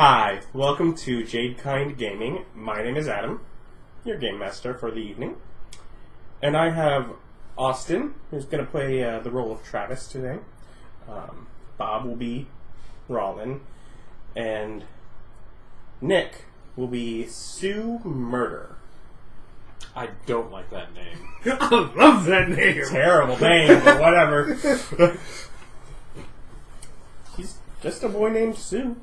Hi, welcome to Jadekind Gaming. My name is Adam, your game master for the evening. And I have Austin, who's going to play the role of Travis today. Bob will be Rolen. And Nick will be Sue Murder. I don't like that name. I love that name. Terrible name, but whatever. He's just a boy named Sue.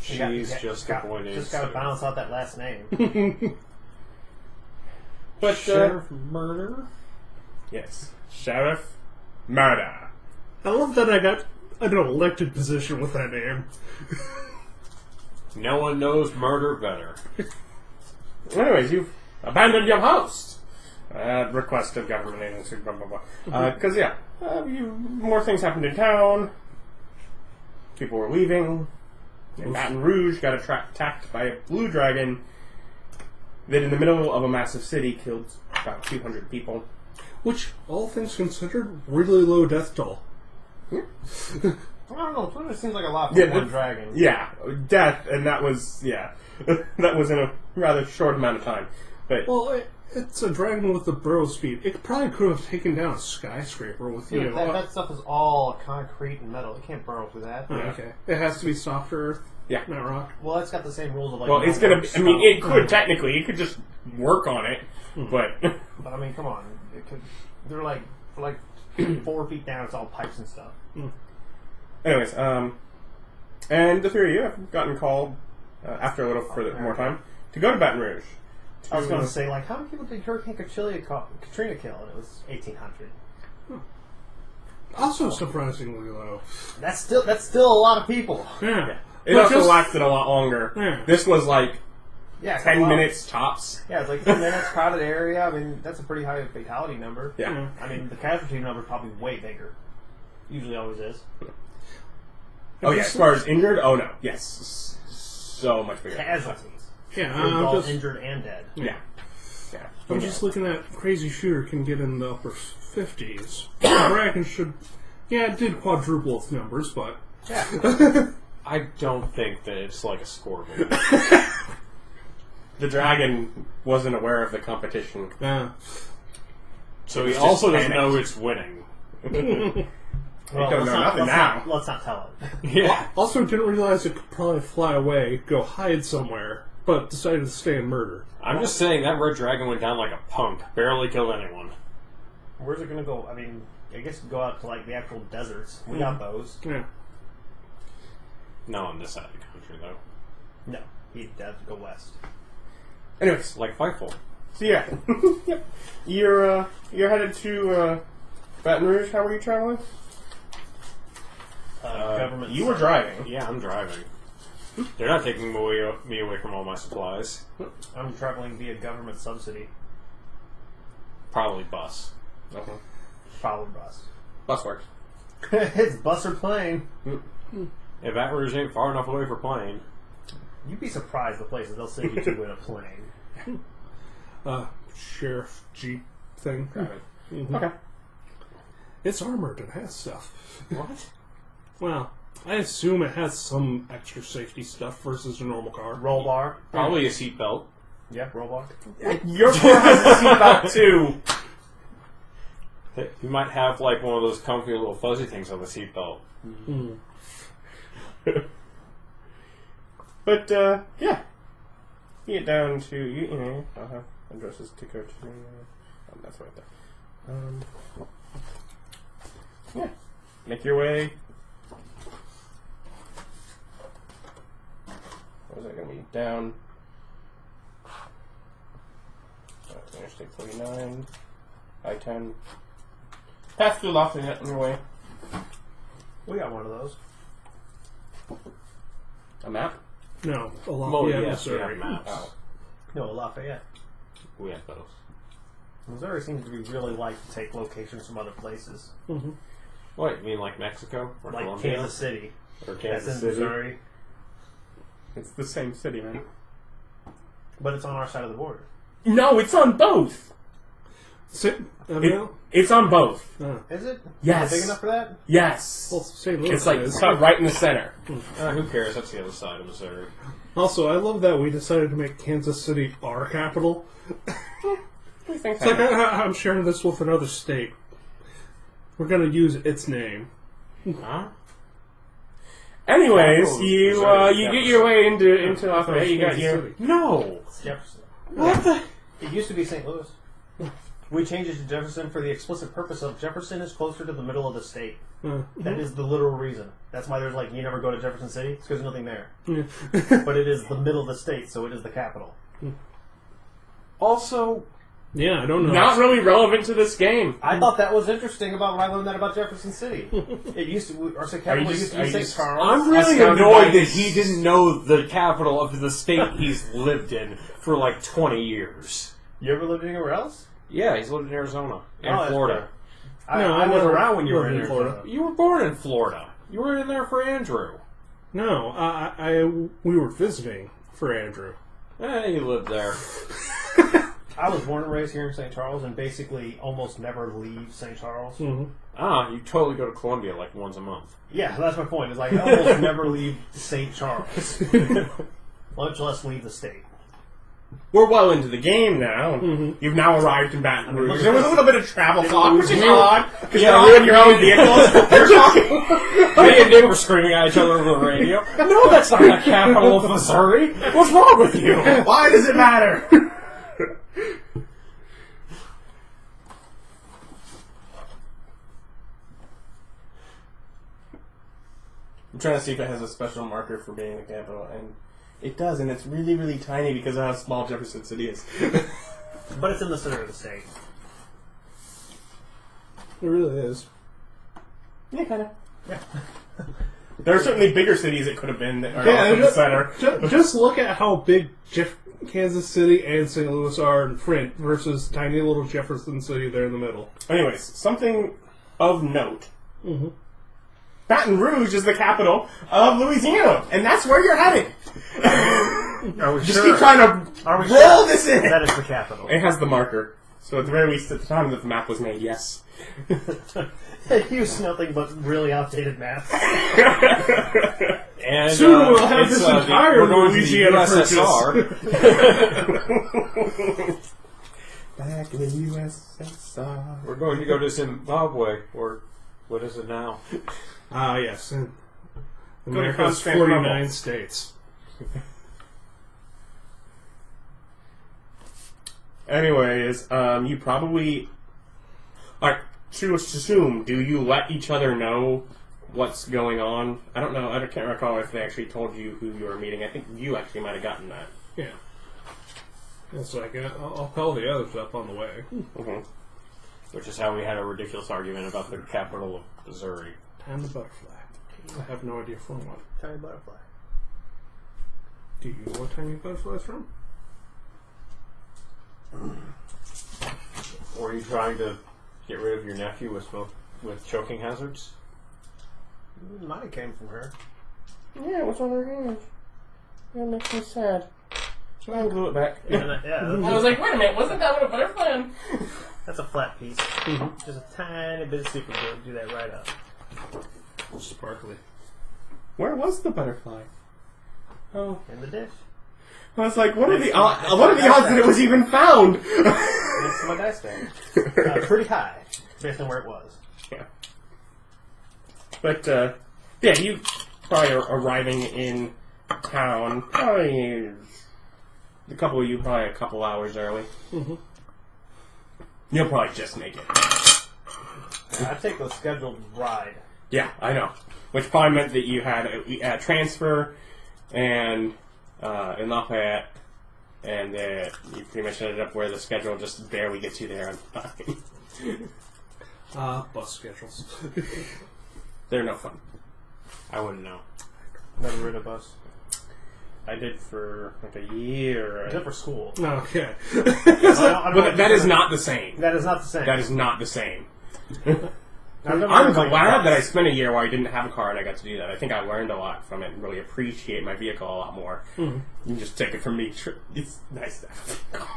She's just a boy named Just gotta Sue. balance out that last name. But, Sheriff Murder? yes, Sheriff Murder. I love that I got an elected position with that name. No one knows murder better. Anyways, you've abandoned your post. Request of government agency, blah, blah, blah. Because, more things happened in town. People were leaving. And Baton Rouge got attacked by a blue dragon that in the middle of a massive city killed about 200 people. Which, all things considered, really low death toll. I don't know, 200 seems like a lot for one dragon. Yeah, death, and that was, that was in a rather short amount of time. But Well, it's a dragon with the burrow speed. It probably could have taken down a skyscraper with, you Yeah, know... that stuff is all concrete and metal. It can't burrow through that. Oh, okay. It has to be softer earth, yeah. not rock. Well, it's got the same rules of like... Well, it's gonna be, I mean, it could technically, you could just work on it, but... But I mean, come on. It could, they're like 4 feet down, it's all pipes and stuff. Anyways, and the three of you have gotten called, after a little further more time, to go to Baton Rouge. I was going to say, like, how many people did Hurricane Katrina kill? And it was 1,800. Also surprisingly low. That's still a lot of people. Yeah. It But also just- lasted a lot longer. Yeah. This was like Yeah, it's 10 a lot. minutes tops. Yeah, it's like 10 minutes, crowded area. I mean, that's a pretty high fatality number. Yeah. I mean, the casualty number is probably way bigger. Usually always is. Oh yeah, as far as injured? Oh no. Yes. So much bigger. Casualties. Yeah, Both injured and dead. Yeah. Yeah. I'm just looking at Crazy Shooter can get in the upper 50s. Dragon should... Yeah, it did quadruple its numbers, but... Yeah. I don't think that it's like a scoreboard. The dragon wasn't aware of the competition. Yeah. So It he was also just doesn't know it's winning. don't know nothing now. Let's not tell it. Yeah. Also didn't realize it could probably fly away, go hide somewhere, but decided to stay and murder. I'm just saying that red dragon went down like a punk. Barely killed anyone. Where's it going to go? I mean, I guess it'd go out to like the actual deserts. We got those. Yeah. Not on this side of the country, though. No, he'd have to go west. Anyways, Like Fightful. so yeah. Yep. You're headed to Baton Rouge. How were you traveling? Government. You were driving. Yeah, I'm driving. They're not taking me away from all my supplies. I'm traveling via government subsidy. Probably bus. Okay. Probably bus. Bus works. It's bus or plane. If Baton Rouge ain't far enough away for plane. You'd be surprised the places they'll send you to in a plane. Sheriff Jeep thing. Mm-hmm. Okay. It's armored and has stuff. What? Well, I assume it has some extra safety stuff versus a normal car. Roll bar. Probably a seatbelt. Yeah, roll bar. Your car has a seatbelt too. You might have like one of those comfy little fuzzy things on the seatbelt. But yeah, you get down to you know I'll have addresses to go to. That's right there. Yeah, make your way. What was that going to be? Down. Interstate 49, I-10. Pass through Lafayette on your way. We got one of those. A map? No, a lot. Oh, Yeah, yes, we Missouri. have maps. Oh. No, Lafayette. We have those. Missouri seems to be really like to take locations from other places. What, you mean like Mexico? Or Like Colombia? Kansas City. Or That's Kansas in City? Missouri. It's the same city, man. But it's on our side of the border. No, it's on both! It's on both. Is it? Yes. Is it big enough for that? Yes. Well, St. Louis It's like is. cut right in the center. Who cares? That's the other side of Missouri. Also, I love that we decided to make Kansas City our capital. It's like I'm sharing this with another state. We're going to use its name. Huh? Anyways, you get your way into Lafayette. You got your No! Jefferson. What the? It used to be St. Louis. We changed it to Jefferson for the explicit purpose of Jefferson is closer to the middle of the state. That is the literal reason. That's why there's you never go to Jefferson City. It's because there's nothing there. But it is the middle of the state, so it is the capital. Also, Yeah, I don't know. not really relevant to this game. I thought that was interesting when I learned that about Jefferson City. It used to, our capital used to be St. Charles. I'm really Astounded annoyed by- that he didn't know the capital of the state he's lived in for 20 years. You ever lived anywhere else? Yeah, he's lived in Arizona and that's Florida. I was around when you were in lived in Florida. You were born in Florida. You were in there for Andrew. No, we were visiting for Andrew. You lived there. I was born and raised here in St. Charles and basically almost never leave St. Charles. Mm-hmm. You totally go to Columbia once a month. Yeah, that's my point. Is I almost never leave St. Charles, much less leave the state. We're well into the game now. You've now arrived in Baton Rouge. There was a little bit of travel talk, which is odd, because you're all in your own vehicles. You're talking. Me and Nick were screaming at each other over the radio. No, that's not the capital of Missouri. What's wrong with you? Why does it matter? I'm trying to see if it has a special marker for being the capital, and it does, and it's really, really tiny because of how small Jefferson City is. But it's in the center of the state. It really is. Yeah, kind of. Yeah. There are certainly bigger cities it could have been that are Yeah, also in the center. Just look at how big Kansas City and St. Louis are in print versus tiny little Jefferson City there in the middle. Anyways, something of note. Baton Rouge is the capital of Louisiana, and that's where you're headed. Are we Just sure? keep trying to Are we roll sure this in. that is the capital? It has the marker. So at the very least, at the time that the map was made, yes. They use nothing but really outdated maps. And Soon we'll have this entire we're going Louisiana to the USSR. Back in the USSR. We're going to go to Zimbabwe, or what is it now? Yes. to America's Constantinople. 49 states. Anyways, you probably... Alright, to assume, do you let each other know what's going on? I don't know, I can't recall if they actually told you who you were meeting. I think you actually might have gotten that. Yeah. It's like, I'll call the others up on the way. Which is how we had a ridiculous argument about the capital of Missouri. Time the butterfly. I have no idea from what. Tiny butterfly. Do you know what tiny butterfly's from? Or are you trying to get rid of your nephew with choking hazards? It might have came from her. Yeah, what's on her hands? That makes me sad. So I glue it back. Yeah, I was like, wait a minute, wasn't that what a butterfly on? that's a flat piece. Just a tiny bit of super glue. Do that right up. Sparkly. Where was the butterfly? Oh, In the dish. I was like, what are the odds that it was even found? Next to my dice bag. Pretty high, based on where it was. Yeah. But, yeah, you probably are arriving in town, probably, the couple of you probably a couple hours early. You'll probably just make it. I take the scheduled ride. Yeah, I know. Which probably meant that you had a transfer and in Lafayette, and that you pretty much ended up where the schedule just barely gets you there on time. Bus schedules. They're no fun. I wouldn't know. Never ridden a bus. I did for like a year. Except for school. Okay. But that is not the same. That is not the same. That is not the same. I've never I'm ridden, like, glad a that I bus. spent a year where I didn't have a car and I got to do that. I think I learned a lot from it and really appreciate my vehicle a lot more. You can just take it from me. It's nice to have a car.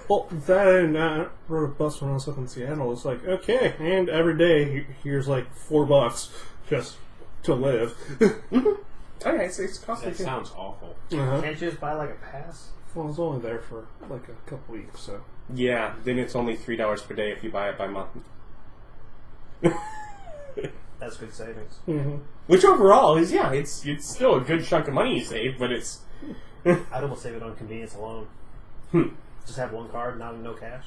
Well, that and I rode a bus when I was up in Seattle. It's like, okay, and every day here's like $4 just to live. Okay, it's costly That too. sounds awful. Uh-huh. Can't you just buy like a pass? Well, I was only there for like a couple weeks, so. Yeah, then it's only $3 per day if you buy it by month. That's good savings. Mm-hmm. Which overall is, yeah, it's still a good chunk of money you save, but it's... I'd almost save it on convenience alone. Just have one card, no cash.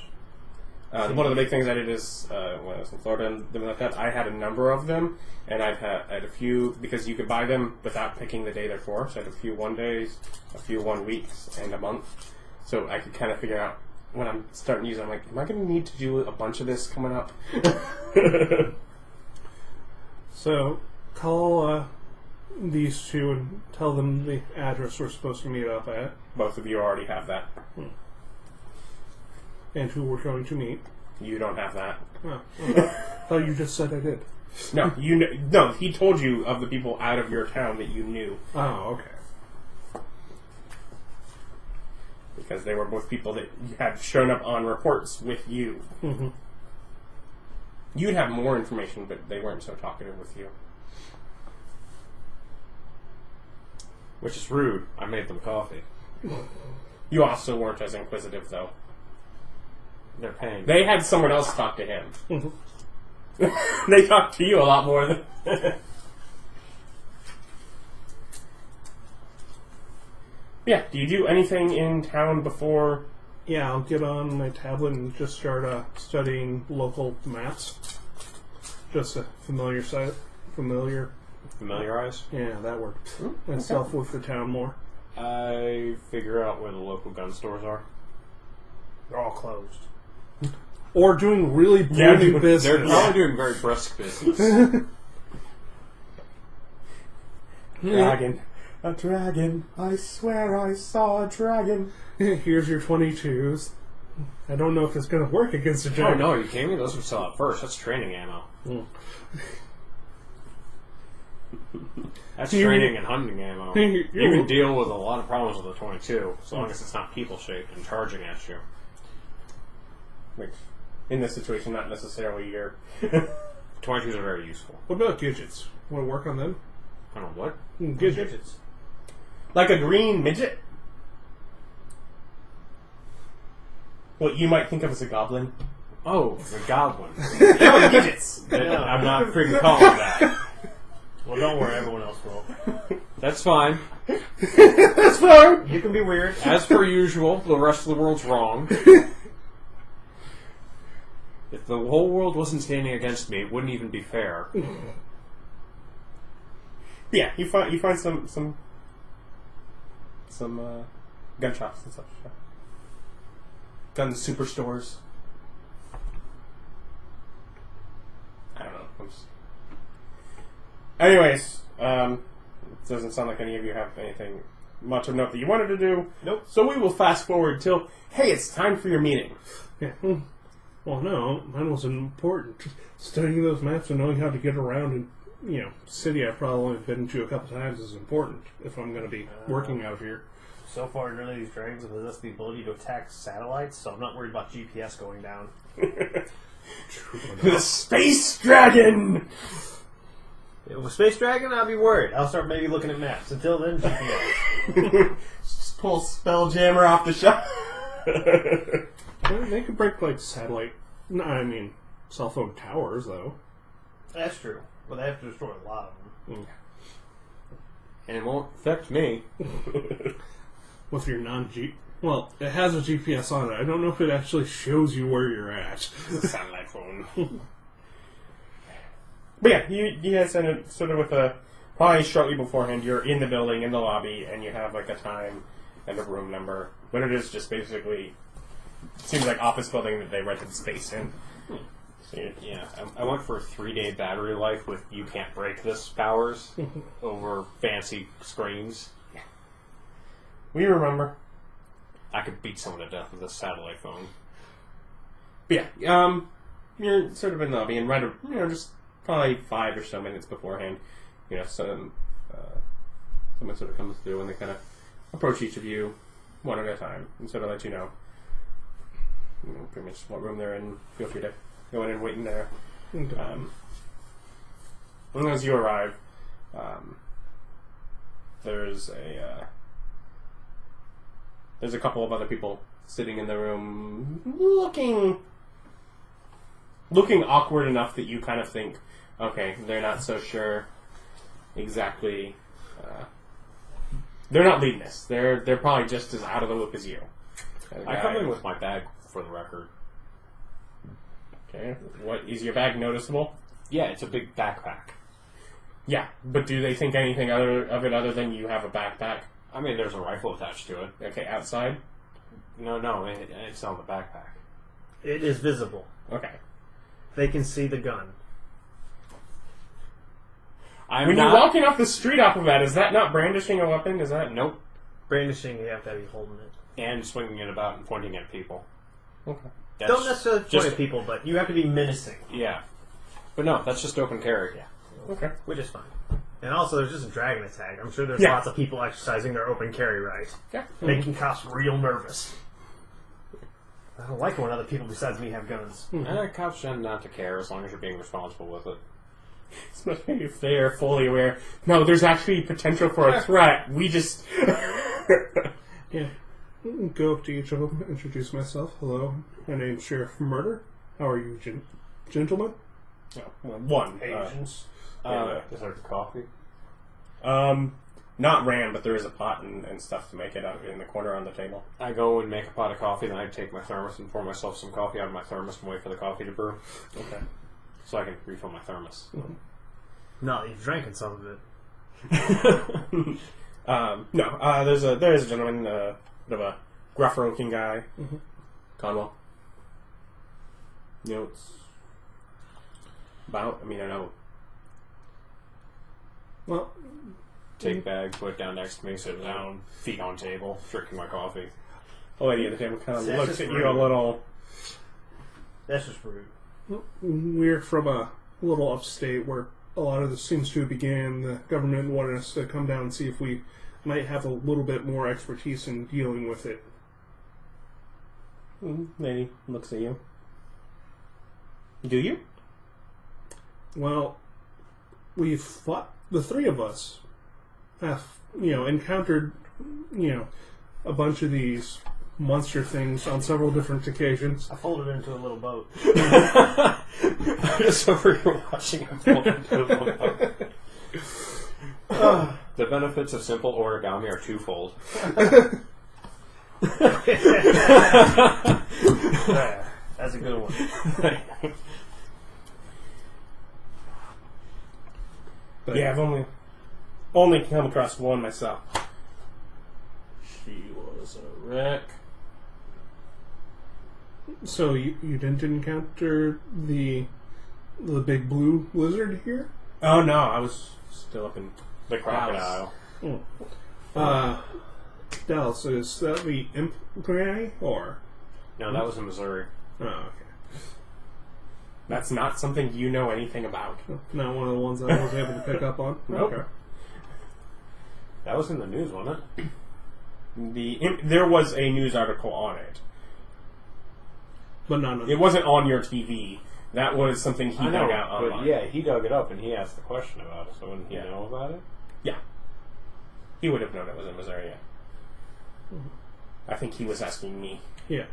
One of the big things I did is, when I was in Florida and things like that, I had a number of them, and I had a few, because you could buy them without picking the day they're for, so I had a few 1 days, a few 1 weeks, and a month. So I could kind of figure out, when I'm starting to use it, I'm like, am I going to need to do a bunch of this coming up? So, call these two and tell them the address we're supposed to meet up at, Both of you already have that. and who we're going to meet. You don't have that. Oh, I thought you just said I did. No, no, he told you of the people out of your town that you knew. Oh, okay. Because they were both people that had shown up on reports with you. Mm-hmm. You'd have more information, but they weren't so talkative with you. Which is rude. I made them coffee. You also weren't as inquisitive, though. They're paying. They had someone else talk to him. Mm-hmm. They talked to you a lot more than... Yeah, do you do anything in town before... Yeah, I'll get on my tablet and just start studying local maps. Just a familiar site. Familiarize? Yeah, that word. Myself with the town more. I figure out where the local gun stores are. They're all closed. Or doing really booming They're business. probably doing very brisk business. Dragon. A dragon. I swear I saw a dragon. Here's your 22s. I don't know if it's going to work against a Oh dragon. no, are you kidding me? Those would sell out first. That's training ammo. Mm. That's You- training and hunting ammo. You- You can deal with a lot of problems with a 22, as long as it's not people-shaped and charging at you. Which, in this situation, not necessarily your... 22s are very useful. What about gadgets? Want to work on them? I don't know what. Gadgets. Like a green midget? What you might think of as a goblin. Oh, the goblin. No, midgets! I'm not freaking calling that. Well, don't worry, everyone else will. That's fine. That's fine! You can be weird. As per usual, the rest of the world's wrong. If the whole world wasn't standing against me, it wouldn't even be fair. Yeah, you find some gun shops and such. Gun superstores. I don't know. Anyways, it doesn't sound like any of you have anything much of note that you wanted to do. Nope. So we will fast forward till, hey, it's time for your meeting. Yeah. Well, no, mine wasn't important. Studying those maps and knowing how to get around in, city I've probably only been to a couple times is important if I'm going to be working out here. So far, none of these dragons possess the ability to attack satellites, so I'm not worried about GPS going down. The Space Dragon! If it was Space Dragon, I'd be worried. I'll start maybe looking at maps. Until then, GPS. Just pull Spelljammer off the shelf. They could break, satellite... No, I mean, cell phone towers, though. That's true. But they have to destroy a lot of them. And it won't affect me. With your non-G... Well, it has a GPS on it. I don't know if it actually shows you where you're at. It's a satellite phone. But yeah, you guys end it sort of with a... Probably shortly beforehand, you're in the building, in the lobby, and you have a time and a room number. But it is just basically... Seems like office building that they rented space in. So Yeah, I went for a 3-day battery life with you can't break this powers over fancy screens. we remember. I could beat someone to death with a satellite phone. But yeah, you're sort of in the lobby, and right, just probably 5 or so minutes beforehand, someone sort of comes through, and they kind of approach each of you one at a time, and sort of let you know, pretty much what room they're in. Feel free to go in and wait in there. Okay. And as you arrive, there's a couple of other people sitting in the room, looking awkward enough that you kind of think, okay, they're not so sure exactly. They're not leading this. They're probably just as out of the loop as you. I come in with my bag, for the record. Okay. What is your bag noticeable? Yeah, it's a big backpack. Yeah, but do they think anything other than you have a backpack? I mean, there's a rifle attached to it. Okay, outside? No, it's on the backpack. It is visible. Okay. They can see the gun. When you're walking off the street off of that, is that not brandishing a weapon? Is that... Nope. Brandishing, you have to be holding it. And swinging it about and pointing at people. Okay. Don't necessarily point at people, but you have to be menacing. Yeah. But no, that's just open carry. Yeah. Okay. Which is fine. And also, there's just a dragon attack. I'm sure there's Yeah. lots of people exercising their open carry right. Yeah. Making cops real nervous. I don't like it when other people besides me have guns. Cops tend not to care as long as you're being responsible with it. Especially if they are fully aware. No, there's actually potential for a threat. We just... Yeah. Go up to each of them, introduce myself. Hello, my name's Sheriff Murder. How are you, gentlemen? One. Asians. Is there coffee? Not ran, but there is a pot and stuff to make it out in the corner on the table. I go and make a pot of coffee, then I take my thermos and pour myself some coffee out of my thermos and wait for the coffee to brew. Okay. So I can refill my thermos. No, you've drank some of it. No, there's a gentleman, bit of a gruffer looking guy. Conwell. Notes about, I know. Well, Take bag, put it down next to me, sit down, feet on table, drinking my coffee. The lady at the table kind of That's looks just at you rude. a little. That's just rude. we're from a little upstate where a lot of this seems to begin. The government wanted us to come down and see if we might have a little bit more expertise in dealing with it. Lady looks at you. Do you? Well, we've fought, the three of us have, encountered, a bunch of these monster things on several different occasions. I folded it into a little boat. Just over here watching him fold into a little boat. The benefits of simple origami are twofold. That's a good one. But Yeah, I've only come across one myself. She was a wreck. So you didn't encounter the big blue lizard here? Oh no, I was still up in The crocodile. Dallas, is that the imp granny, or? No, that was in Missouri. Oh, okay. That's not something you know anything about. Not one of the ones I was able to pick up on? Nope. Okay. That was in the news, wasn't it? There was a news article on it. But not It wasn't on your TV. That was something he I know, dug out but online. yeah, he dug it up and he asked the question about it. So wouldn't he know about it? Yeah. He would have known it was in Missouri, yeah. I think he was asking me. Yeah.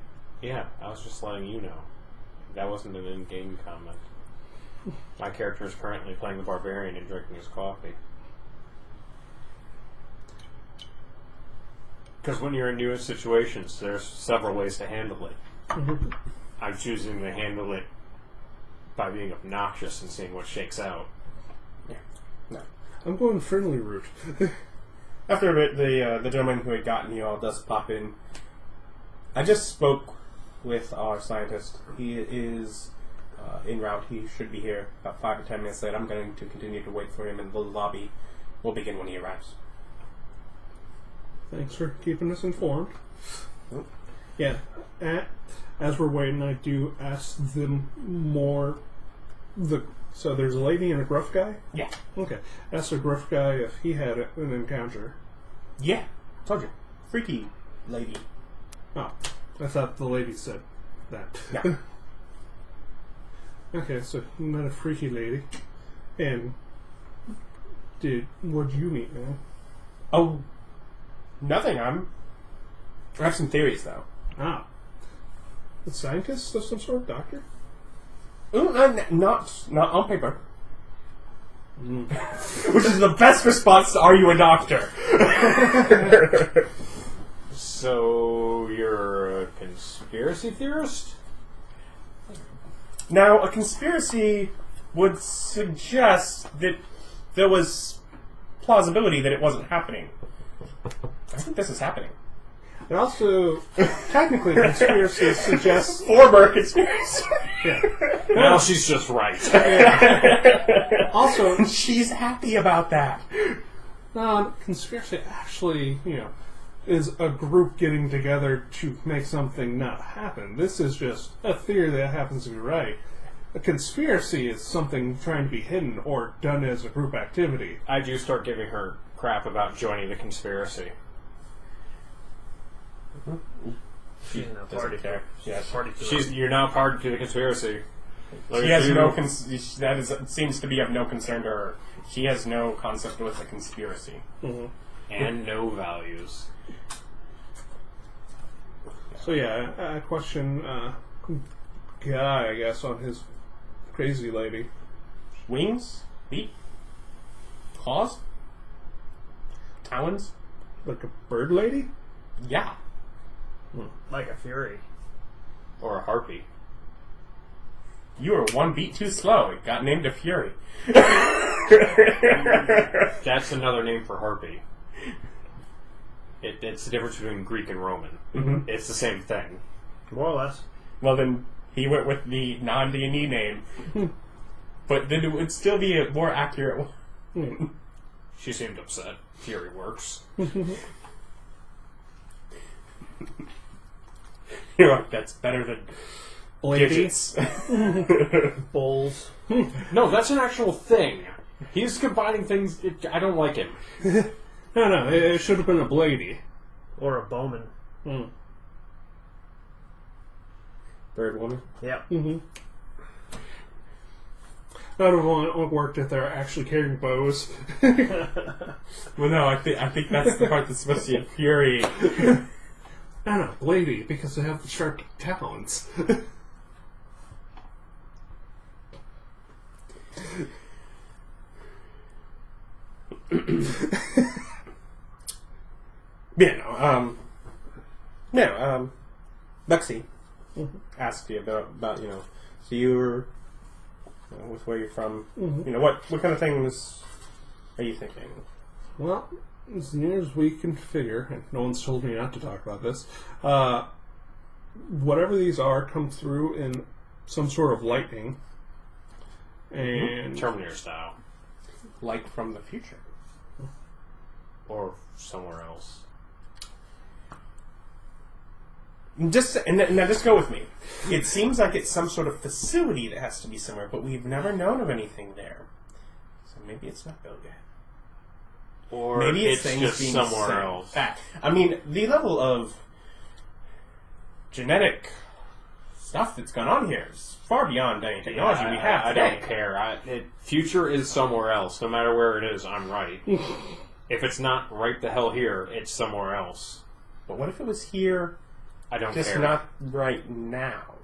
Yeah, I was just letting you know. That wasn't an in-game comment. My character is currently playing the barbarian and drinking his coffee. Because when you're in new situations, there's several ways to handle it. Mm-hmm. I'm choosing to handle it by being obnoxious and seeing what shakes out. Yeah. No. I'm going friendly route. After a bit, the gentleman who had gotten you all does pop in. I just spoke with our scientist. He is en route. He should be here about 5 to 10 minutes late. I'm going to continue to wait for him in the lobby. We'll begin when he arrives. Thanks for keeping us informed. Oh. Yeah. As we're waiting, I do ask them more. So there's a lady and a gruff guy? Yeah. Okay. Ask the gruff guy if he had an encounter. Yeah. Told you. Freaky lady. Oh. I thought the lady said that. Yeah. Okay, so you met a freaky lady. And what'd you meet, man? Oh, nothing. I have some theories, though. Ah. A scientist of some sort? Doctor? Ooh, not on paper. Which is the best response to "Are you a doctor?" So you're a conspiracy theorist? Now, a conspiracy would suggest that there was plausibility that it wasn't happening. I think this is happening. It also, technically, conspiracy suggests... Former conspiracy. Yeah. Now she's just right. Also, She's happy about that. conspiracy actually, is a group getting together to make something not happen. This is just a theory that happens to be right. A conspiracy is something trying to be hidden or done as a group activity. I do start giving her crap about joining the conspiracy. She's in a Doesn't party. care. Yeah, Party to You're now part of the conspiracy. She has no. Seems to be of no concern to her. She has no concept with the conspiracy. Mm-hmm. And no values. So yeah, I question Guy, I guess, on his crazy lady. Wings, feet, claws, talons. Like a bird lady? Yeah. like a fury. Or a harpy. You were one beat too slow. It got named a Fury. That's another name for harpy. It's the difference between Greek and Roman. Mm-hmm. It's the same thing. More or less. Well, then he went with the non-D&E name. But then it would still be a more accurate one. She seemed upset. Fury works. You're like, that's better than Blady? digits. Bowls. No, that's an actual thing. He's combining things. I don't like him. No, it should have been a Blady. Or a bowman. Bird woman. Yep. Mm-hmm. Not everyone worked if they're actually carrying bows. Well, no, I think that's the part that's supposed to be a Fury. No, Blady, because they have the sharp talons. Lexi asked you about so you were with where you're from. What kind of things are you thinking? Well, as near as we can figure, and no one's told me not to talk about this, whatever these are come through in some sort of lightning. And Terminator style. Like from the future. Or somewhere else. Now just go with me. It seems like it's some sort of facility that has to be somewhere, but we've never known of anything there. So maybe it's not built yet. Or Maybe it's things just being somewhere sent else. back. I mean, the level of genetic stuff that's gone on here is far beyond any technology we have I today. don't care. Future is somewhere else. No matter where it is, I'm right. If it's not right the hell here, it's somewhere else. But what if it was here, I don't just care. not right now?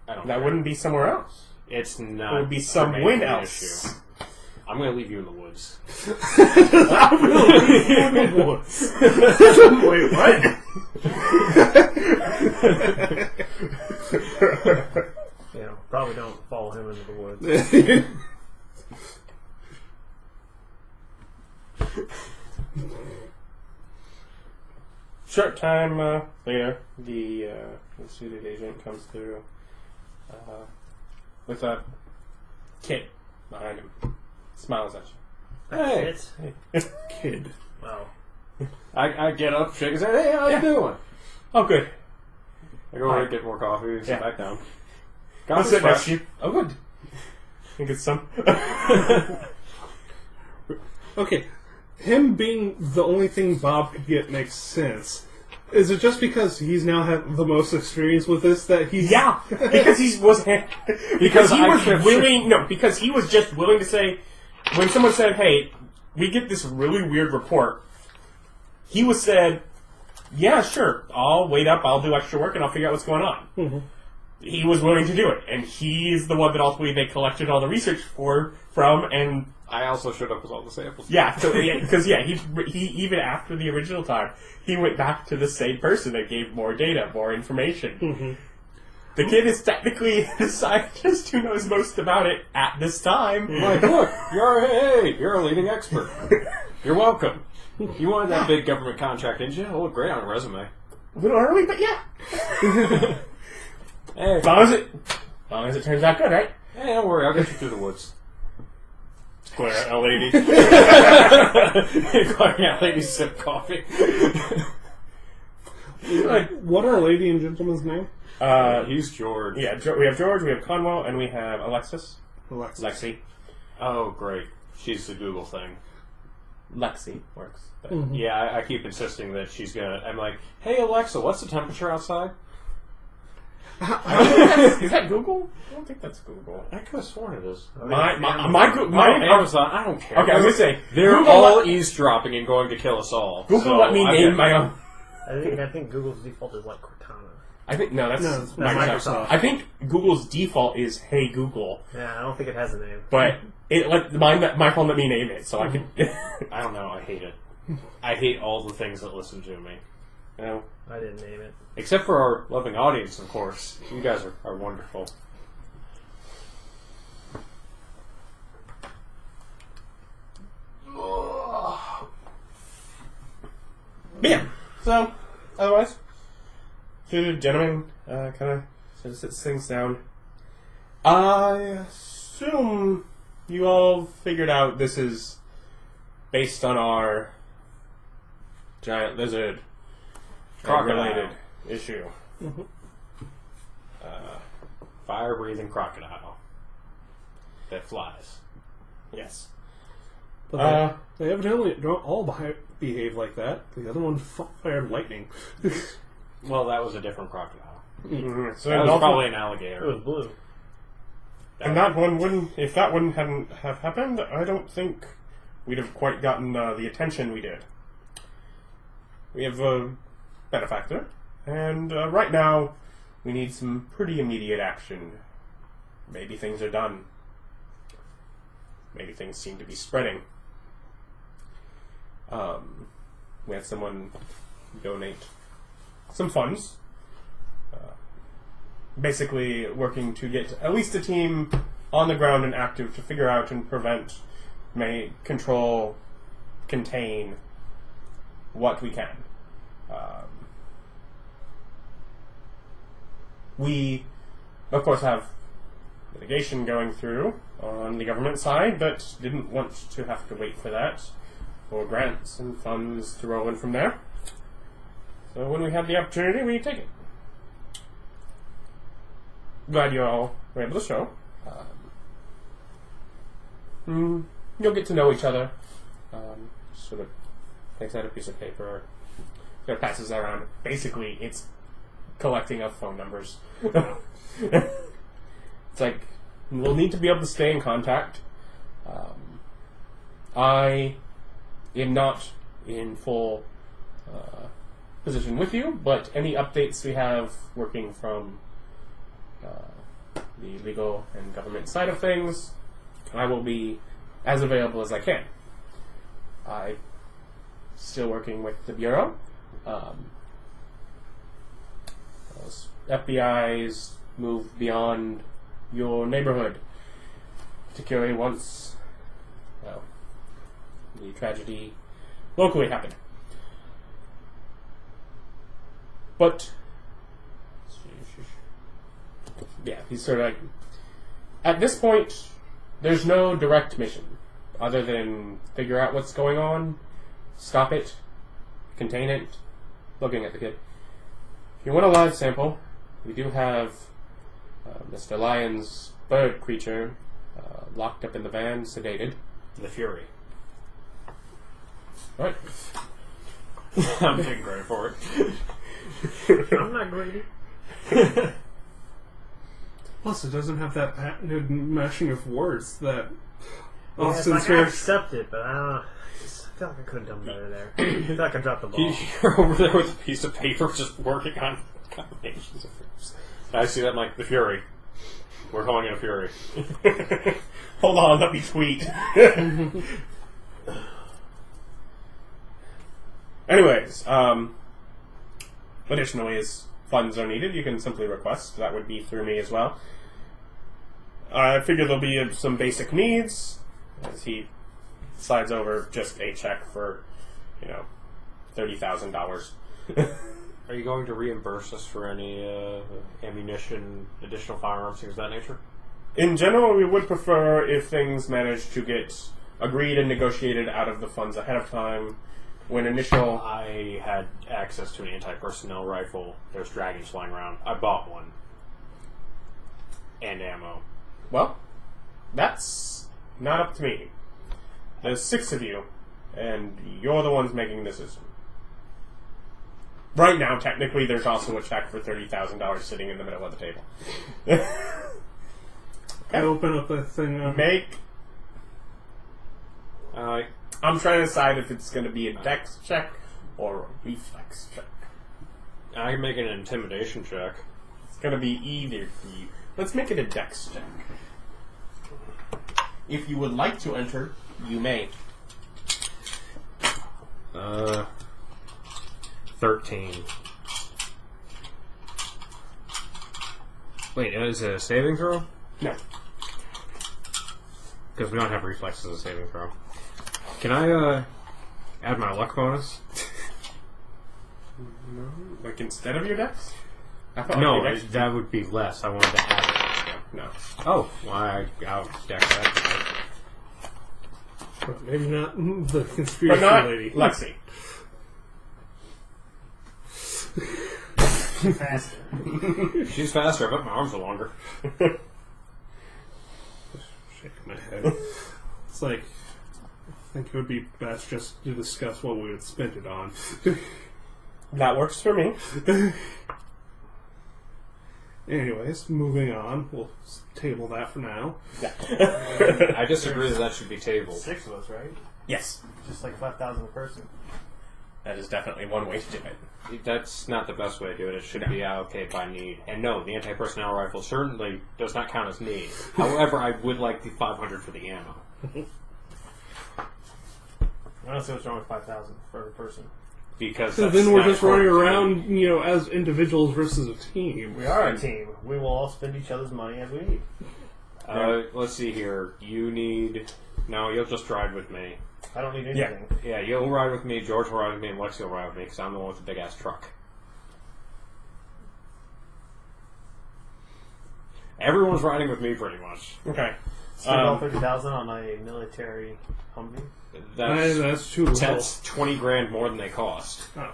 I don't That care. wouldn't be somewhere else. It's not. It would be somewhere an else. issue. I'm going to leave you in the woods. wait, what? Probably don't follow him into the woods. Short time later, the suited agent comes through with a kid behind him. Smiles at you. Hey. It? Kid. Wow. I get up, shake his hand. Hey, how you doing? Oh, good. I go over and get more coffee and sit Yeah. back down. I'll Coffee's sit next fresh. to you. Oh, good. You get some. Okay, him being the only thing Bob could get makes sense. Is it just because he's now had the most experience with this that he's... Yeah, because he was willing. No, because he was just willing to say when someone said, "Hey, we get this really weird report," he was said, "Yeah, sure, I'll wait up, I'll do extra work, and I'll figure out what's going on." Mm-hmm. He was willing to do it, and he's the one that ultimately they collected all the research from, and I also showed up with all the samples. yeah, because he even after the original time, he went back to the same person that gave more data, more information. Mm-hmm. The kid is technically the scientist who knows most about it at this time. Like, look, you're a leading expert. You're welcome. You wanted that big government contract, didn't you? It'll look great on a resume. A little early, but yeah. Hey, As long as it turns out good, right? Hey, don't worry, I'll get you through the woods. Glare at a lady. Glaring at lady sip coffee. What are lady and gentleman's name? He's George. Yeah, we have George, we have Conwell, and we have Alexis. Lexi. Oh, great. She's the Google thing. Lexi works. But Yeah, I keep insisting that she's gonna... I'm like, hey Alexa, what's the temperature outside? Is that Google? I don't think that's Google. I could have sworn it is. My Amazon, I don't care. Okay, I was going to say, they're Google all eavesdropping and going to kill us all. Google let me name my own. I think Google's default is like Cortana. I think, that's Microsoft. I think Google's default is Hey Google. Yeah, I don't think it has a name. But my phone let me name it, so I could... I don't know, I hate it. I hate all the things that listen to me. You know? I didn't name it. Except for our loving audience, of course. You guys are wonderful. Yeah. So, otherwise, two gentlemen kind of sort of sits things down. I assume you all figured out this is based on our giant lizard related issue. Mm-hmm. Fire-breathing crocodile that flies. Yes. But they evidently don't all behave like that. The other one fired lightning. Well, that was a different crocodile. Mm-hmm. So That was probably an alligator. It was blue. And that one wouldn't, if that one hadn't have happened, I don't think we'd have quite gotten the attention we did. We have a benefactor, and right now we need some pretty immediate action. Maybe things are done. Maybe things seem to be spreading. We had someone donate some funds. Basically working to get at least a team on the ground and active to figure out and prevent, control, contain what we can. We, of course, have litigation going through on the government side, but didn't want to have to wait for that, for grants and funds to roll in from there. So when we have the opportunity, we take it. Glad you all were able to show. You'll get to know each other. Sort of takes out a piece of paper, sort of passes that around. Basically, it's collecting of phone numbers. It's like, we'll need to be able to stay in contact. I am not in full position with you, but any updates we have working from the legal and government side of things, I will be as available as I can. I'm still working with the Bureau. FBI's move beyond your neighborhood, particularly once, the tragedy locally happened. But yeah, he's sort of like, at this point, there's no direct mission other than figure out what's going on, stop it, contain it. Looking at the kid. If you want a live sample, we do have Mr. Lion's bird creature locked up in the van, sedated. The Fury. Right. I'm taking credit for it. I'm not greedy. Plus, it doesn't have that patented meshing of words that Yeah, it's Austin like, I Swift. accept it, but I don't know. I feel like I could have done better there. I feel like I dropped the ball. You're over there with a piece of paper just working on combinations of groups. I see that, I'm like, the Fury. We're calling it a Fury. Hold on, let me tweet. Anyways, additionally, as funds are needed, you can simply request. That would be through me as well. I figure there'll be some basic needs, as he slides over just a check for, $30,000. Are you going to reimburse us for any ammunition, additional firearms, things of that nature? In general, we would prefer if things manage to get agreed and negotiated out of the funds ahead of time. When initial... I had access to an anti-personnel rifle. There's dragons flying around. I bought one. And ammo. Well, that's not up to me. There's 6 of you, and you're the ones making the decision. Right now, technically, there's also a check for $30,000 sitting in the middle of the table. I open up the thing. I'm trying to decide if it's going to be a dex check or a reflex check. I can make an intimidation check. It's going to be either for you. Let's make it a dex check. If you would like to enter, you may. 13. Wait, is it a saving throw? No. Because we don't have reflexes as a saving throw. Can I add my luck bonus? No. Like instead of your dex? I thought No, your dex- that would be less. I wanted to add it. No. Oh, well, I'll deck that. But maybe not the conspiracy But not lady. Lexi. Faster. She's faster, but my arms are longer. Shaking my head. It's like, I think it would be best just to discuss what we would spend it on. That works for me. Anyways, moving on. We'll table that for now. I disagree that should be tabled. 6 of us, right? Yes. Just like 5,000 a person. That is definitely one way to do it. That's not the best way to do it. It should be allocated by need. And no, the anti-personnel rifle certainly does not count as need. However, I would like the 500 for the ammo. I don't see what's wrong with 5,000 for every person. Because So that's then we're not just running correct. around, as individuals versus a team. We are a team. We will all spend each other's money as we need. Let's see here. You need... No, you'll just ride with me. I don't need Yeah. anything. Yeah, you'll ride with me, George will ride with me, and Lexi will ride with me, because I'm the one with the big-ass truck. Everyone's riding with me, pretty much. Okay. Spend all 30,000 on a military Humvee. That's too little. That's 20 grand more than they cost. Oh.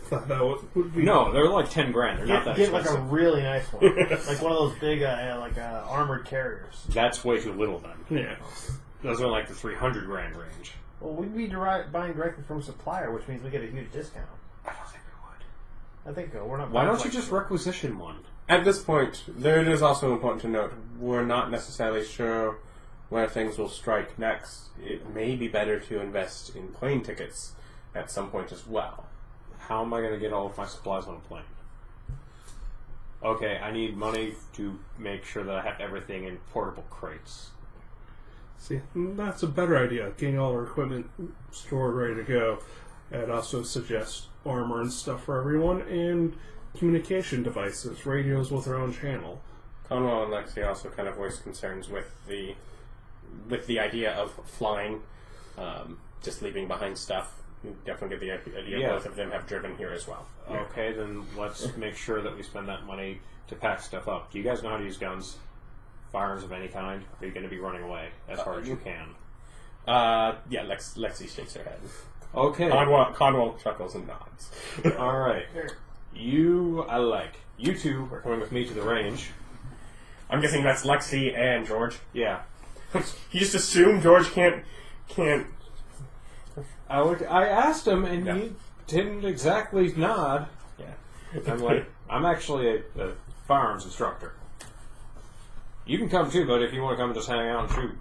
Thought that would be... No, they're like 10 grand. They're not that Get like expensive. a really nice one. Like one of those big armored carriers. That's way too little then. Yeah. Those are like the 300 grand range. Well, we'd be buying directly from a supplier, which means we get a huge discount. I don't think we would. I think we're not. Why buying don't you just requisition one? At this point, it is also important to note, we're not necessarily sure where things will strike next. It may be better to invest in plane tickets at some point as well. How am I going to get all of my supplies on a plane? Okay, I need money to make sure that I have everything in portable crates. See, that's a better idea. Getting all our equipment stored, ready to go. I'd also suggest armor and stuff for everyone, and communication devices, radios with their own channel. Conwell and Lexi also kind of voiced concerns with the idea of flying, just leaving behind stuff. You definitely get the idea Yeah. both of them have driven here as well. Okay, then let's make sure that we spend that money to pack stuff up. Do you guys know how to use guns? Firearms of any kind? Or are you going to be running away as hard as you can? Yeah, Lexi shakes her head. Okay. Conwell chuckles and nods. Alright. You two are coming with me to the range. I'm guessing that's Lexi and George. Yeah. You just assume George can't. I asked him, and Yeah. he didn't exactly nod. Yeah. I'm like, I'm actually a firearms instructor. You can come too, but if you want to come and just hang out and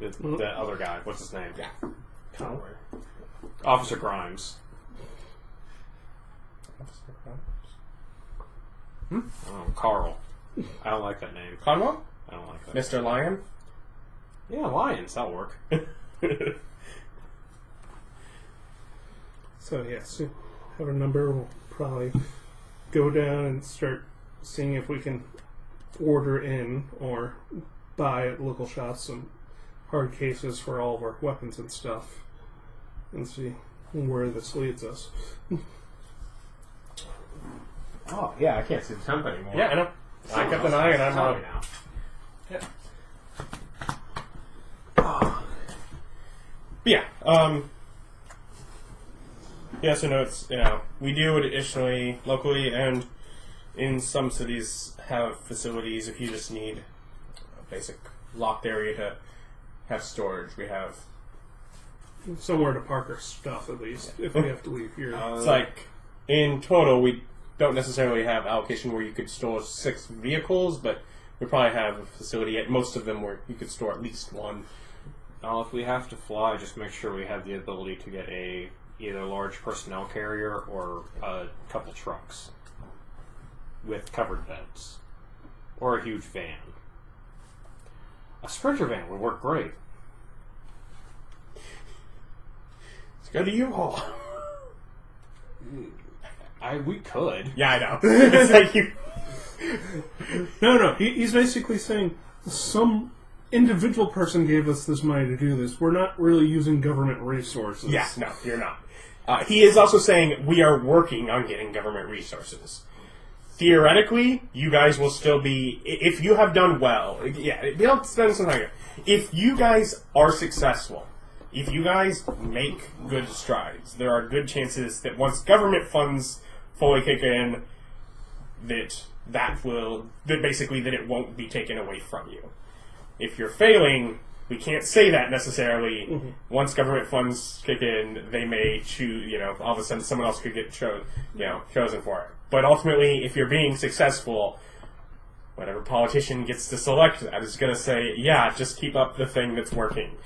shoot the other guy, what's his name? Yeah. Conwell. Officer Grimes. Oh, Carl. I don't like that name. Conwell? I don't like that. Mr. Lion? Yeah, Lions, that'll work. So yes, have a number. We'll probably go down and start seeing if we can order in or buy at local shops some hard cases for all of our weapons and stuff, and see where this leads us. Oh, yeah, I can't see the temp anymore. Yeah, I know. I kept an eye and I'm out out. now. Yeah. Yeah, yeah, so no, it's, we do additionally, locally and in some cities have facilities if you just need a basic locked area to have storage. We have, Somewhere to park our stuff, at least, if we have to leave here. it's like, in total, we don't necessarily have allocation where you could store 6 vehicles, but we probably have a facility at most of them where you could store at least one. If we have to fly, just make sure we have the ability to get either a large personnel carrier or a couple trucks with covered beds. Or a huge van. A Sprinter van would work great. Let's go to U-Haul. We could. Yeah, I know. It's like you... No, he's basically saying some individual person gave us this money to do this. We're not really using government resources. Yeah, no, you're not. He is also saying we are working on getting government resources. Theoretically, you guys will still be... If you have done well... Yeah, they'll spend some time here. If you guys are successful, if you guys make good strides, there are good chances that once government funds fully kick in, that it won't be taken away from you. If you're failing, we can't say that necessarily. Mm-hmm. Once government funds kick in, they may choose, all of a sudden someone else could get chosen for it. But ultimately, if you're being successful, whatever politician gets to select that is going to say, yeah, just keep up the thing that's working.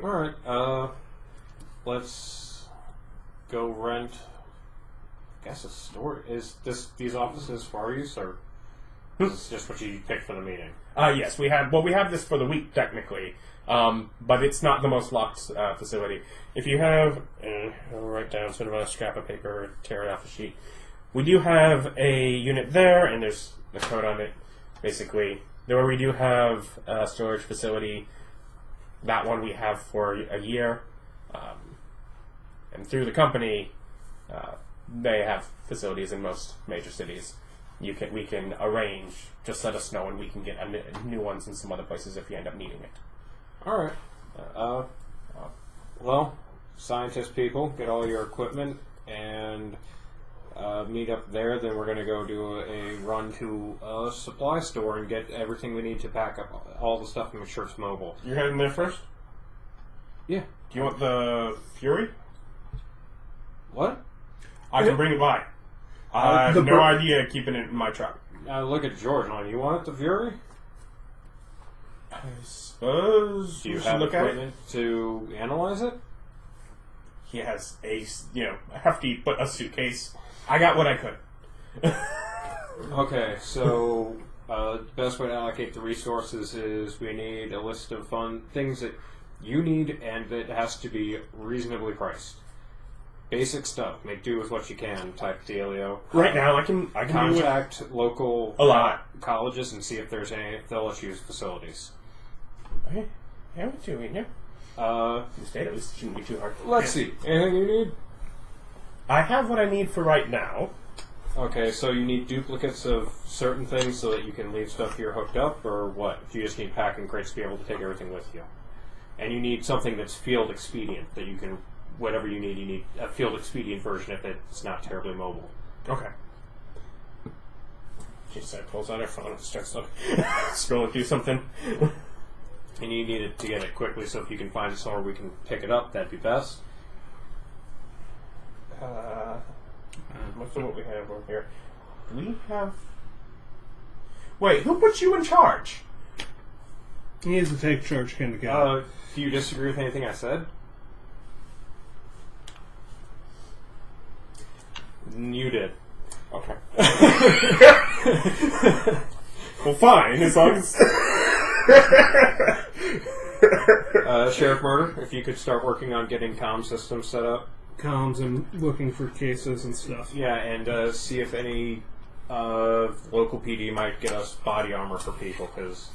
Alright, let's go rent, I guess, a store. Is these offices for our use, or is this just what you picked for the meeting? Yes, we have this for the week, technically, but it's not the most locked facility. If you have, I'll write down sort of on a scrap of paper, tear it off a sheet. We do have a unit there, and there's the code on it, basically. Where we do have a storage facility, that one we have for a year, and through the company, they have facilities in most major cities. We can arrange. Just let us know, and we can get new ones in some other places if you end up needing it. Alright. Well, scientist people, get all your equipment and meet up there. Then we're going to go do a run to a supply store and get everything we need to pack up all the stuff and make sure it's mobile. You're heading there first? Yeah. Do you want the Fury? What? I can bring it by. I have no idea keeping it in my truck. Look at George. You want the Fury? I suppose Do you we should have look at it. equipment to analyze it? He has a hefty a suitcase. I got what I could. Okay, so the best way to allocate the resources is we need a list of things that you need, and that has to be reasonably priced. Basic stuff. Make do with what you can. Type dealio. Right now, I can Contact local a lot. colleges and see if there's any LSU's facilities. Okay. Yeah, what do we know? The state at least shouldn't be too hard. Let's see. Anything you need? I have what I need for right now. Okay, so you need duplicates of certain things so that you can leave stuff here hooked up, or what? You just need packing crates to be able to take everything with you. And you need something that's field expedient, that you can, whatever you need a field expedient version if it's not terribly mobile. Okay. She said, pulls out her phone and starts scrolling through something. And you need it to get it quickly, so if you can find it somewhere we can pick it up, that'd be best. Most of what we have over here. Do we have... Wait, who put you in charge? He needs to take charge kind of guy. Do you disagree with anything I said? You did. Okay. Well, fine, as long as... Sheriff Murder, if you could start working on getting comm systems set up. Comms and looking for cases and stuff. Yeah, and see if any local PD might get us body armor for people, because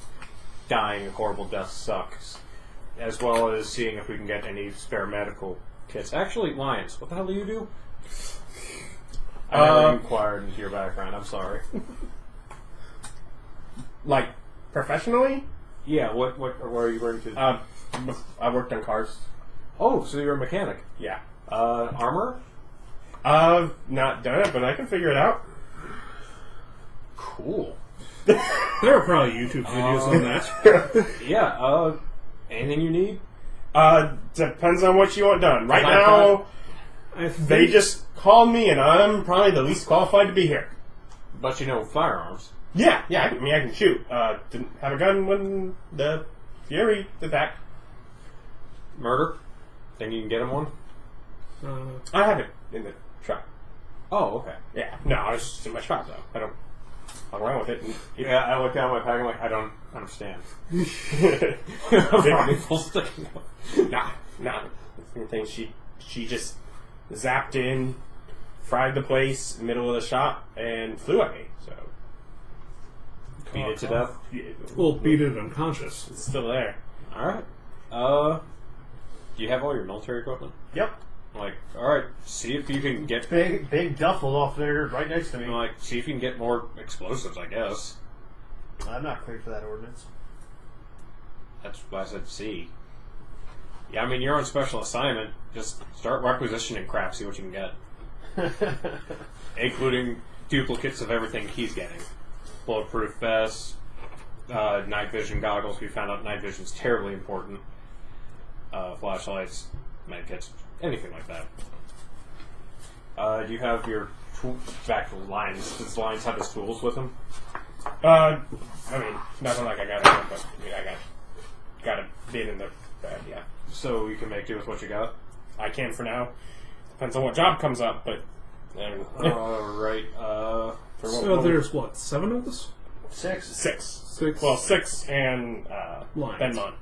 dying a horrible death sucks. As well as seeing if we can get any spare medical kits. Actually, Lions, what the hell do you do? I never inquired into your background, I'm sorry. Like, professionally? Yeah, what are you going to... I worked on cars. Oh, so you're a mechanic. Yeah. Armor? Not done it, but I can figure it out. Cool. There are probably YouTube videos on that. Yeah, anything you need? Depends on what you want done. Right now, they just called me, and I'm probably the least qualified to be here. But you know firearms. Yeah, I can shoot. Didn't have a gun when the Fury attacked. Murder? Think you can get him one? I have it in the truck. Oh, okay. Yeah, no, it's just in my truck, though. I don't fuck around with it. And Yeah, I look down my pack, I'm like, I don't understand. I'm probably full sticking up. Nah. The thing, she just zapped in, fried the place, middle of the shop, and flew at me, so... Beat it to death? Well, beat it unconscious. It's still there. Alright. Do you have all your military equipment? Yep. I'm like, alright, see if you can get... Big duffel off there right next to me. I'm like, see if you can get more explosives, I guess. I'm not cleared for that ordinance. That's why I said see. Yeah, I mean, you're on special assignment. Just start requisitioning crap, see what you can get. Including duplicates of everything he's getting. Bulletproof vests, night vision goggles. We found out night vision is terribly important. Flashlights, medkits, anything like that. Do you have your back to Lions? Does Lions have his tools with him? I mean, nothing like I got it, but I mean, I got a bit in the bag, yeah. So you can make do with what you got? I can for now. Depends on what job comes up, but... Alright, So there's, what, 7 of us? Six. Well, 6 and Lions. Benmont.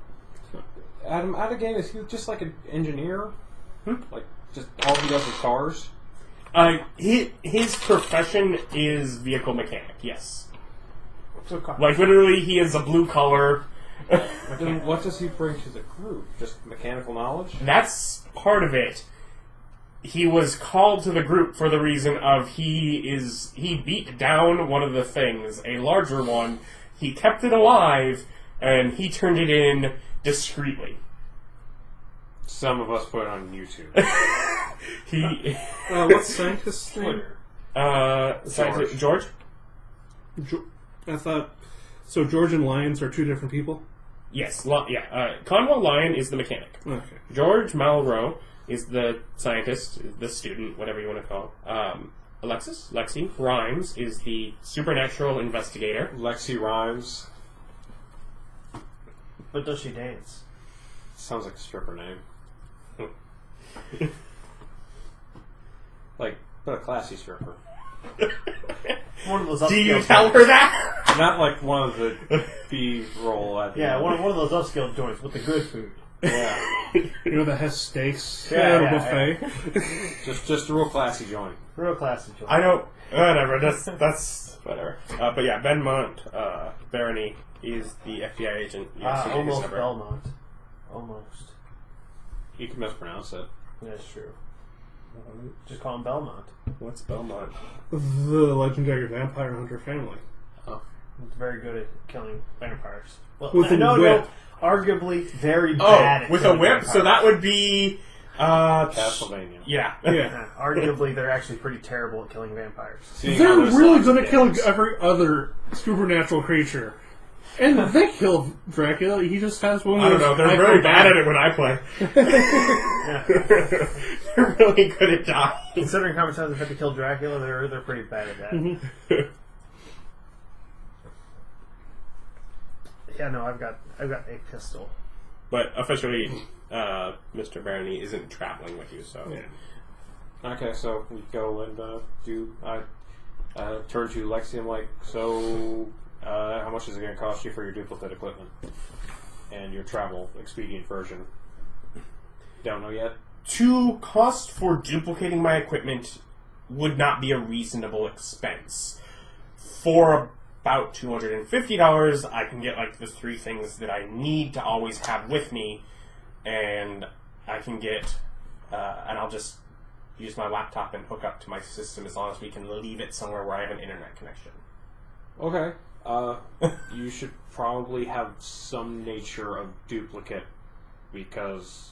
Adam, out of game, is he just like an engineer? Like, just all he does is cars? His profession is vehicle mechanic, yes. So, Like, literally, he is a blue collar. Then what does he bring to the group? Just mechanical knowledge? That's part of it. He was called to the group for the reason of he beat down one of the things, a larger one. He kept it alive, and he turned it in discreetly. Some of us put it on YouTube. What's scientist's name? George? I thought... So George and Lions are 2 different people? Yes, Conwell Lion is the mechanic. Okay. Georg Malroe is the scientist, the student, whatever you want to call him. Lexi Rhymes is the supernatural investigator. Lexi Rhymes. But does she dance? Sounds like a stripper name. Like, but a classy stripper. One of those. Do you tell her that? Not like one of the B-roll at the end. one of those upscale joints with the good food. Yeah. You know, that has steaks Yeah, at a yeah, buffet. Just a real classy joint. Real classy joint. I don't. Whatever. That's whatever. But yeah, Benmont Baronie is the FBI agent. Almost Belmont. Almost. You can mispronounce it. That's true. Just call him Belmont. What's Belmont? The legendary vampire hunter family. He's very good at killing vampires. Well, With a no, whip. Arguably very bad at with a killing whip. vampires. So that would be Castlevania. Yeah. Yeah. Arguably, they're actually pretty terrible at killing vampires. Seeing They're how there's really lots of going to kill games. every other supernatural creature. And they kill Dracula. He just has one of I don't those... know. They're very bad at it when I play. They're really good at dying. Considering how many times I've had to kill Dracula, they're pretty bad at that. Yeah, no, I've got a pistol. But officially, Mr. Baronie isn't traveling with you, so... Yeah. Okay, so we go and turn to Lexi. I'm like, so how much is it going to cost you for your duplicate equipment and your travel expedient version? Don't know yet. To cost for duplicating my equipment would not be a reasonable expense. For about $250, I can get like the 3 things that I need to always have with me, and I can get, and I'll just use my laptop and hook up to my system as long as we can leave it somewhere where I have an internet connection. Okay. You should probably have some nature of duplicate, because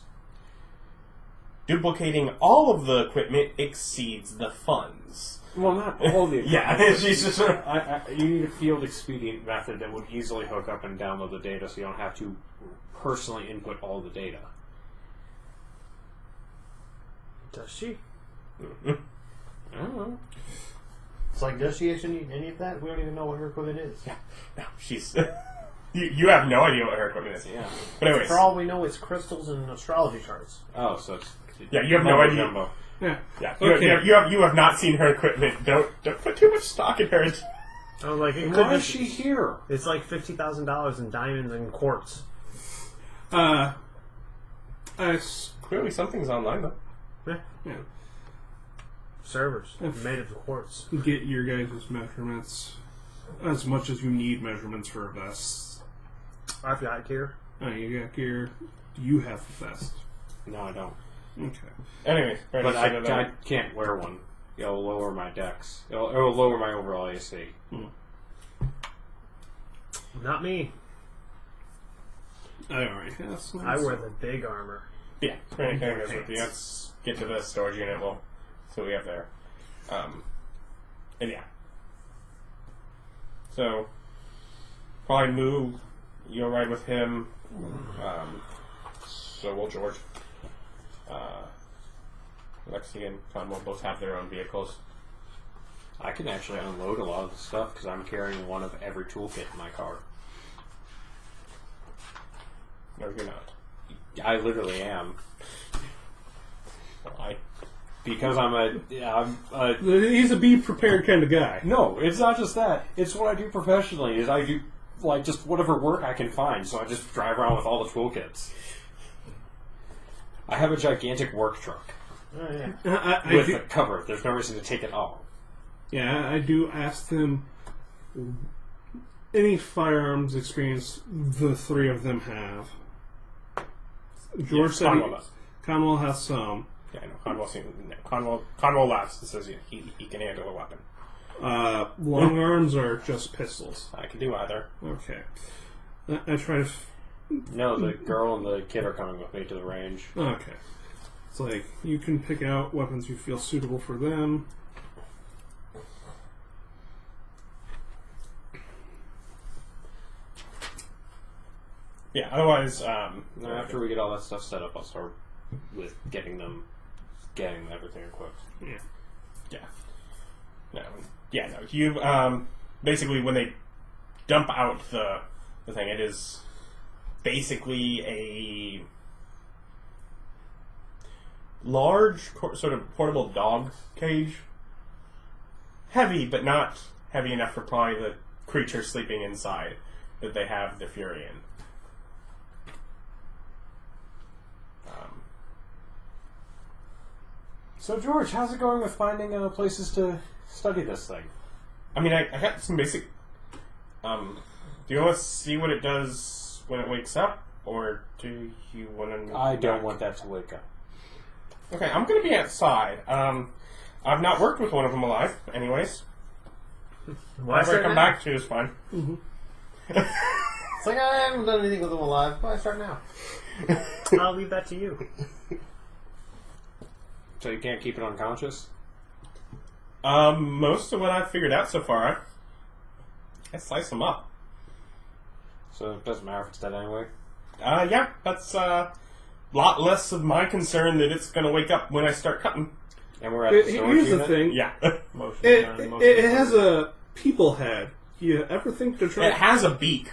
Duplicating all of the equipment exceeds the funds. well, not all the Yeah, she's just... you need a field expedient method that would easily hook up and download the data, so you don't have to personally input all the data. Does she? I don't know. It's like, does she actually need any of that? We don't even know what her equipment is. Yeah, no, she's... you have no idea what her equipment is. Yeah. But anyways... For all we know, it's crystals and astrology charts. Oh, so it's... Yeah, you have no idea. Jumbo. Yeah. Yeah, Okay. you have not seen her equipment. Don't put too much stock in her. I was like, it could Why be, is she here? it's like $50,000 in diamonds and quartz. Clearly something's online, though. Yeah. Yeah. Servers If- made of quartz. Get your guys' measurements as much as you need measurements for a vest. I've got gear. Oh, you got gear. Do you have a vest? No, I don't. Okay. Anyways, But I can't wear one. It'll lower my dex. It'll lower my overall AC. Not me. Alright. I wear the big armor. Yeah, anyways, let's get to the storage unit. We'll see what we have there. And yeah. So, probably move. You'll ride with him. So will George. Lexi and Conwell both have their own vehicles. I can actually unload a lot of the stuff because I'm carrying one of every toolkit in my car. No, you're not. I literally am. Why? Because I'm He's a be prepared kind of guy. No, it's not just that. It's what I do professionally. Is I do like just whatever work I can find. So I just drive around with all the toolkits. I have a gigantic work truck Oh, yeah. with a cover. There's no reason to take it off. Yeah, I do ask them any firearms experience the 3 of them have. George said Conwell does. Conwell has some. Yeah, I know. Conwell laughs and says he can handle a weapon. Long arms are just pistols. I can do either. Okay. I try to... No, the girl and the kid are coming with me to the range. Okay. It's like, you can pick out weapons you feel suitable for them. Yeah, otherwise, Now, after we get all that stuff set up, I'll start with getting everything equipped. Yeah. No. You, basically, when they dump out the thing, it is basically a large, sort of portable dog cage. Heavy, but not heavy enough for probably the creature sleeping inside that they have the Fury in. So, George, how's it going with finding places to study this thing? I mean, I got some basic... do you want to see what it does when it wakes up? Or do you want to... I don't want that to wake up. Okay, I'm going to be outside. I've not worked with one of them alive, anyways. Whatever I come back to is fine. Mm-hmm. It's like, I haven't done anything with them alive. Why start now? I'll leave that to you. So you can't keep it unconscious? Most of what I've figured out so far, I slice them up. So it doesn't matter if it's dead anyway. Yeah, that's a lot less of my concern that it's going to wake up when I start cutting. And we're at the storage Here's the unit. thing. Yeah. It has a people head. You ever think to try? It has a beak.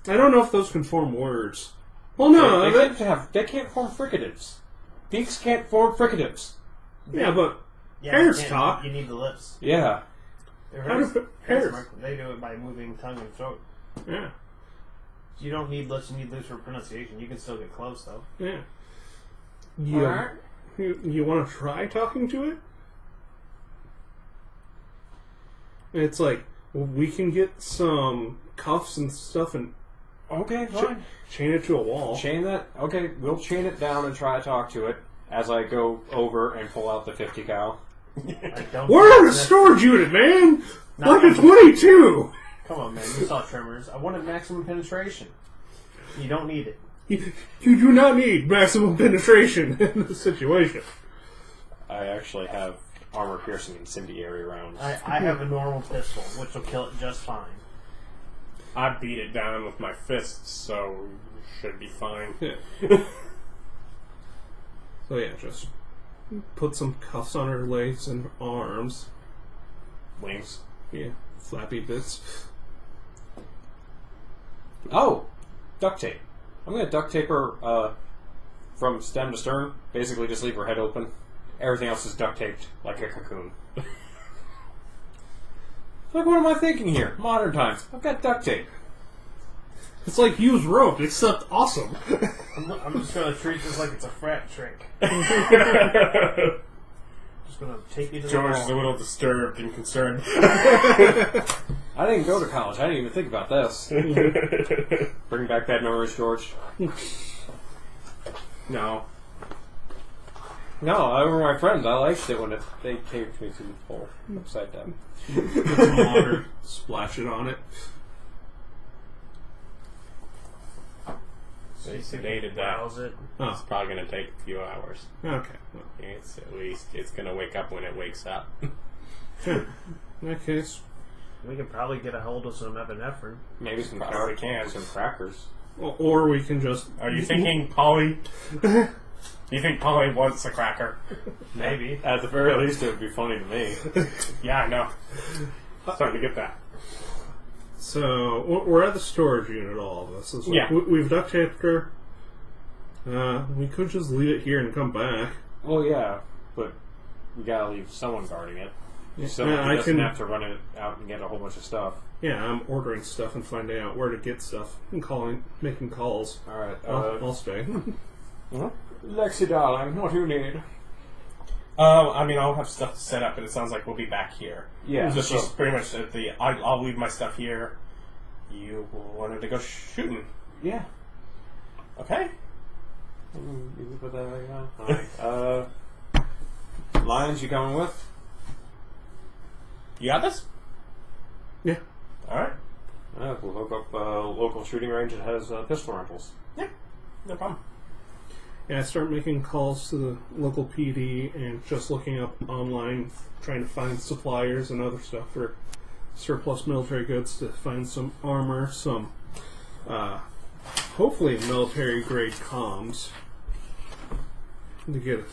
I don't know if those can form words. Well, no. They can't form fricatives. Beaks can't form fricatives. Yeah, but Yeah, hares you can't- talk. You need the lips. Yeah. How do hares? They do it by moving tongue and throat. Yeah, You don't need lips. You need lips for pronunciation. You can still get close though. yeah. Alright. You want to try talking to it? It's like, well, we can get some cuffs and stuff and Okay, fine. chain it to a wall. Chain that? Okay, we'll chain it down and try to talk to it as I go over and pull out the 50 cal. I don't We're in a think storage unit, man! Not Like a 22! Come on, man. You saw Tremors. I wanted maximum penetration. You don't need it. You do not need maximum penetration in this situation. I actually have armor-piercing incendiary rounds. I have a normal pistol, which will kill it just fine. I beat it down with my fists, so should be fine. Yeah. So yeah, just put some cuffs on her legs and arms. Wings. Yeah, flappy bits. Oh! Duct tape. I'm going to duct tape her from stem to stern. Basically just leave her head open. Everything else is duct taped like a cocoon. Like, what am I thinking here? Modern times. I've got duct tape. It's like used rope, except awesome. I'm just going to treat this like it's a frat trick. Just going to take you to the George is a wall. little disturbed and concerned. I didn't go to college. I didn't even think about this. Bring back bad memories, George. No. No, I remember my friends. I liked it when they taped me to the pole upside down. Put some water, splash it on it. They sedated that. Browse it. Oh, It's probably going to take a few hours. okay. Well, It's at least it's going to wake up when it wakes up. in that case, We can probably get a hold of some epinephrine. Maybe some Probably can. some crackers. or we can just... Are you thinking Polly? Do you think Polly wants a cracker? Maybe. At the very least, it would be funny to me. Yeah, I know. Starting to get that. So, we're at the storage unit, all of us. It's like, Yeah. We've duct taped her. We could just leave it here and come back. Well, yeah, but we gotta leave someone guarding it. So Yeah, he I doesn't can- have to run it out and get a whole bunch of stuff. Yeah, I'm ordering stuff and finding out where to get stuff and making calls. All right. I'll stay. Lexi, darling, what do you need? I mean, I'll have stuff to set up, but it sounds like we'll be back here. Yeah. So she's pretty much at the. I'll leave my stuff here. You wanted to go shooting, Yeah. okay? You put that right now. Lions, you coming with? You got this? Yeah. All right. We'll hook up a local shooting range that has pistol rentals. Yeah, no problem. Yeah, I start making calls to the local PD and just looking up online, trying to find suppliers and other stuff for surplus military goods to find some armor, some hopefully military grade comms to get a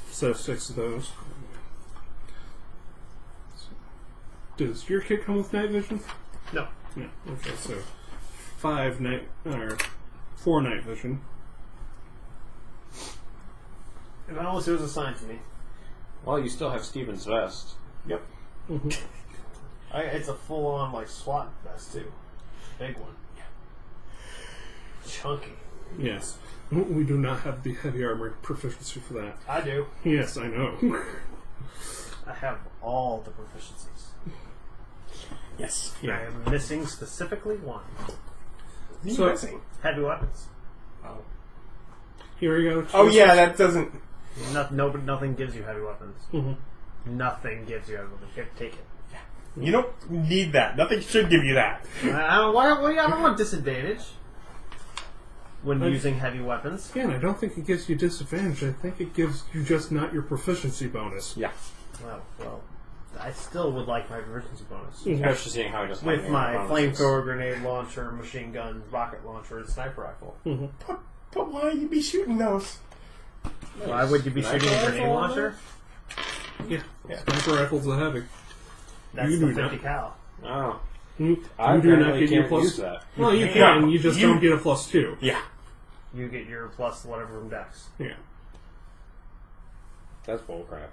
set of 6 of those. Does your kit come with night vision? No. No. Okay, so 4 night vision. And I almost it was assigned to me. Well, you still have Steven's vest. Yep. It's a full-on like SWAT vest too, big one, chunky. Yes. We do not have the heavy armor proficiency for that. I do. Yes, I know. I have all the proficiencies. Yes. I am missing specifically one: So- missing. heavy weapons. Oh. Here we go. Oh yeah, that doesn't. Nothing gives you heavy weapons. Mhm. Nothing gives you heavy weapons. Here, take it. You don't need that. Nothing should give you that. I don't want disadvantage when using heavy weapons. Again, I don't think it gives you disadvantage. I think it gives you just not your proficiency bonus. Yeah. Well, I still would like my proficiency bonus. Especially seeing how he doesn't With have my any bonuses. flamethrower, grenade launcher, machine gun, rocket launcher, and sniper rifle. But why you be shooting those? Why would you be Sniper shooting a rifle grenade on launcher? Yeah. Yeah. Sniper rifles are heavy. That's You the do 50 not. cal. Oh. You I do not apparently get your can't plus. use that. Well, you No, can. You just you- don't get a +2. Yeah. You get your plus whatever from Dex. Yeah. That's bullcrap.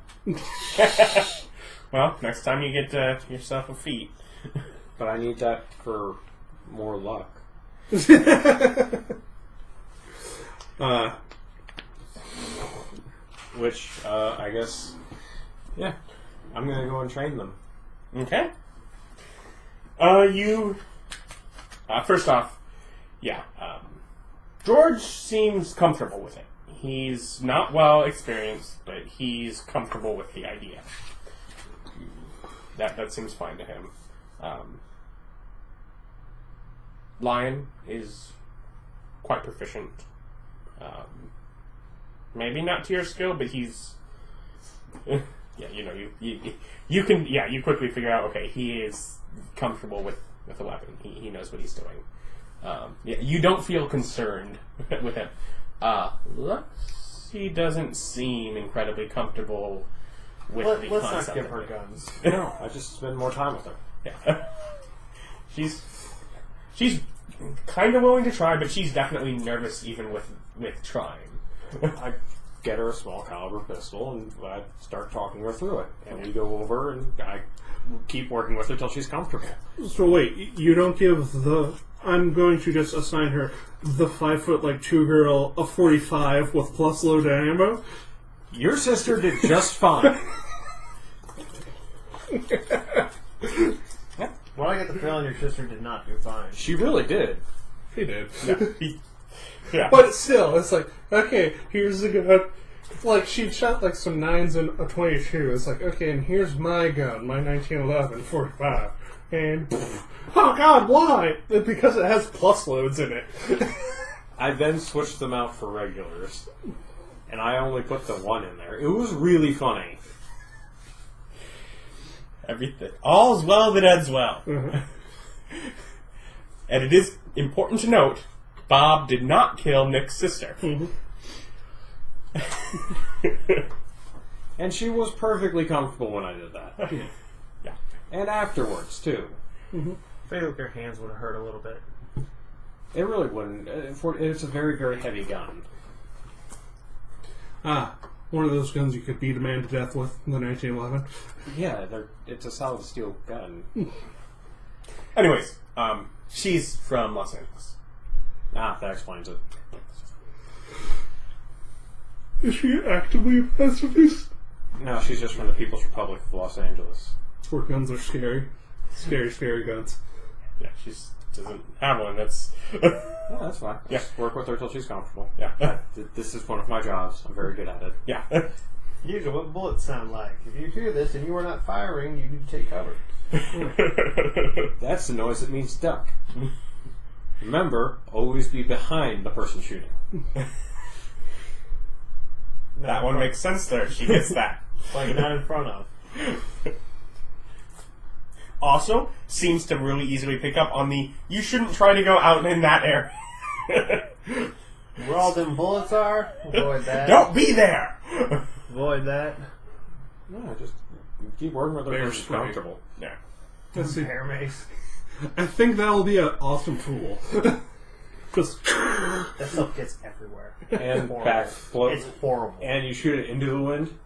Well, next time you get yourself a feat. But I need that for more luck. Which, I guess... Yeah. I'm gonna go and train them. Okay. First off, yeah, George seems comfortable with it. He's not well experienced, but he's comfortable with the idea. That seems fine to him. Lion is quite proficient. Maybe not to your skill, but he's... Yeah, you can you quickly figure out, okay, he is comfortable with a weapon. He knows what he's doing. You don't feel concerned with him. He doesn't seem incredibly comfortable with the Let's not concept give of her it. guns. No, I just spend more time with her. Yeah. She's kind of willing to try, but she's definitely nervous even with trying. I get her a small caliber pistol and I start talking her through it. And we go over and I keep working with her till she's comfortable. So wait, you don't give the... I'm going to just assign her the 5'2" girl a 45 with plus loaded ammo? Your sister did just fine. Well, I get the feeling your sister did not do fine. She really did. He did. Yeah. But still, it's like, okay, here's the gun. Like, she shot like some 9s and a 22. It's like, okay, and here's my gun, my 1911 45. And, oh god, why? Because it has plus loads in it. I then switched them out for regulars. And I only put the one in there. It was really funny. Everything. All's well that ends well. And it is important to note, Bob did not kill Nick's sister. And she was perfectly comfortable when I did that. Yeah. And afterwards, too. I feel like your hands would hurt a little bit. It really wouldn't. It's a very, very heavy gun. One of those guns you could beat a man to death with in the 1911. Yeah, it's a solid steel gun. Anyways, she's from Los Angeles. That explains it. Is she actively a pacifist? No, she's just from the People's Republic of Los Angeles. Where guns are scary. Scary, scary guns. Yeah, she doesn't have one. That's Yeah, that's fine. Yeah. Just work with her till she's comfortable. yeah, This is one of my jobs. I'm very good at it. yeah. Usually, what bullets sound like? If you hear this and you are not firing, you need to take cover. That's the noise that means duck. Remember, always be behind the person shooting. That one makes sense there. She gets that. Like, not in front of. Also, seems to really easily pick up on the you shouldn't try to go out in that area. Where all them bullets are, avoid that. Don't be there! Avoid that. No, just keep working with her Bear till she's spray. comfortable. Yeah. Let's see. Hair mace. I think that'll be an awesome tool. Just That stuff gets everywhere. And Horrible. back float. It's horrible. And you shoot it into the wind.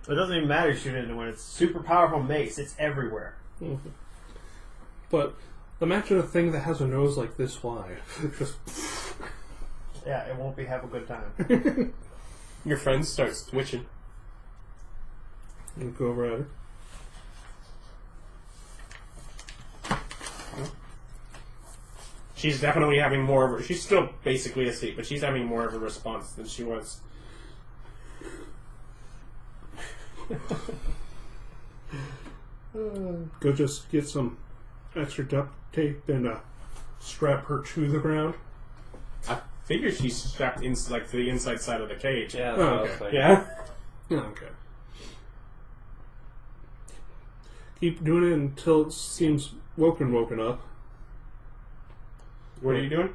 It doesn't even matter shooting it when it's super powerful mace. It's everywhere. But imagine a thing that has a nose like this wide. Just Yeah, it won't be have a good time. Your friend starts twitching. go over at her. She's definitely having more of a... She's still basically asleep, but she's having more of a response than she was. Go just get some extra duct tape and strap her to the ground. I figure she's strapped in, like, to the inside side of the cage. Yeah, Oh, okay. Yeah? Oh, okay. keep doing it until it seems woken up. What are you doing?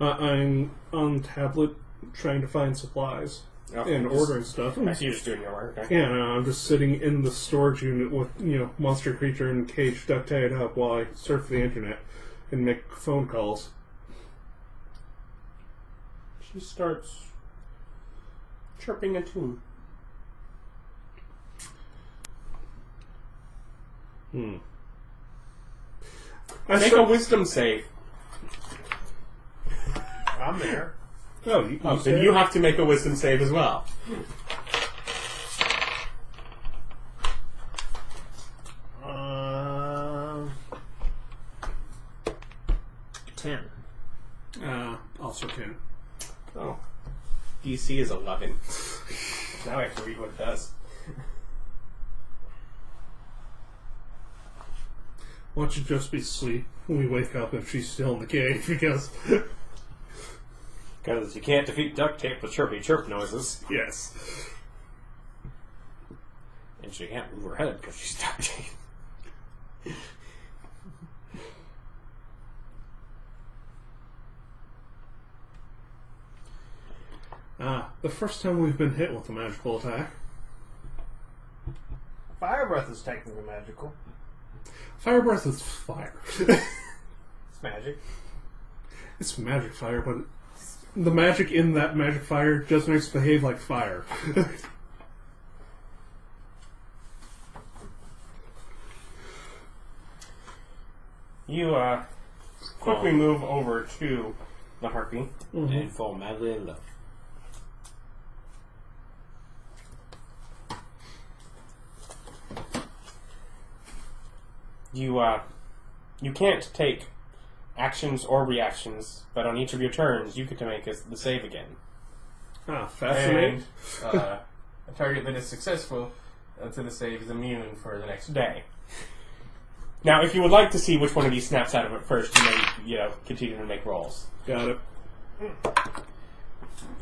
I'm on tablet trying to find supplies and ordering stuff. I see you're just doing your work. Okay. Yeah, no, I'm just sitting in the storage unit with, monster creature in a cage duct tied up while I surf the internet and make phone calls. She starts chirping a tune. Make a wisdom save. I'm there. Oh, then you have to make a wisdom save as well. Uh, 10. Also 10. Oh. DC is 11. Now I have to read what it does. Why don't you just be asleep when we wake up if she's still in the cage, because... Because you can't defeat duct tape with chirpy chirp noises. Yes. And she can't move her head because she's duct tape. The first time we've been hit with a magical attack. Fire breath is technically magical. Fire breath is fire. It's magic. It's magic fire, but the magic in that magic fire just makes it behave like fire. You quickly move over to the harpy And fall madly in love. You can't take actions or reactions, but on each of your turns, you get to make the save again. Fascinating. And a target that is successful to the save is immune for the next day. Now, if you would like to see which one of these snaps out of it first, you may, continue to make rolls. Got it.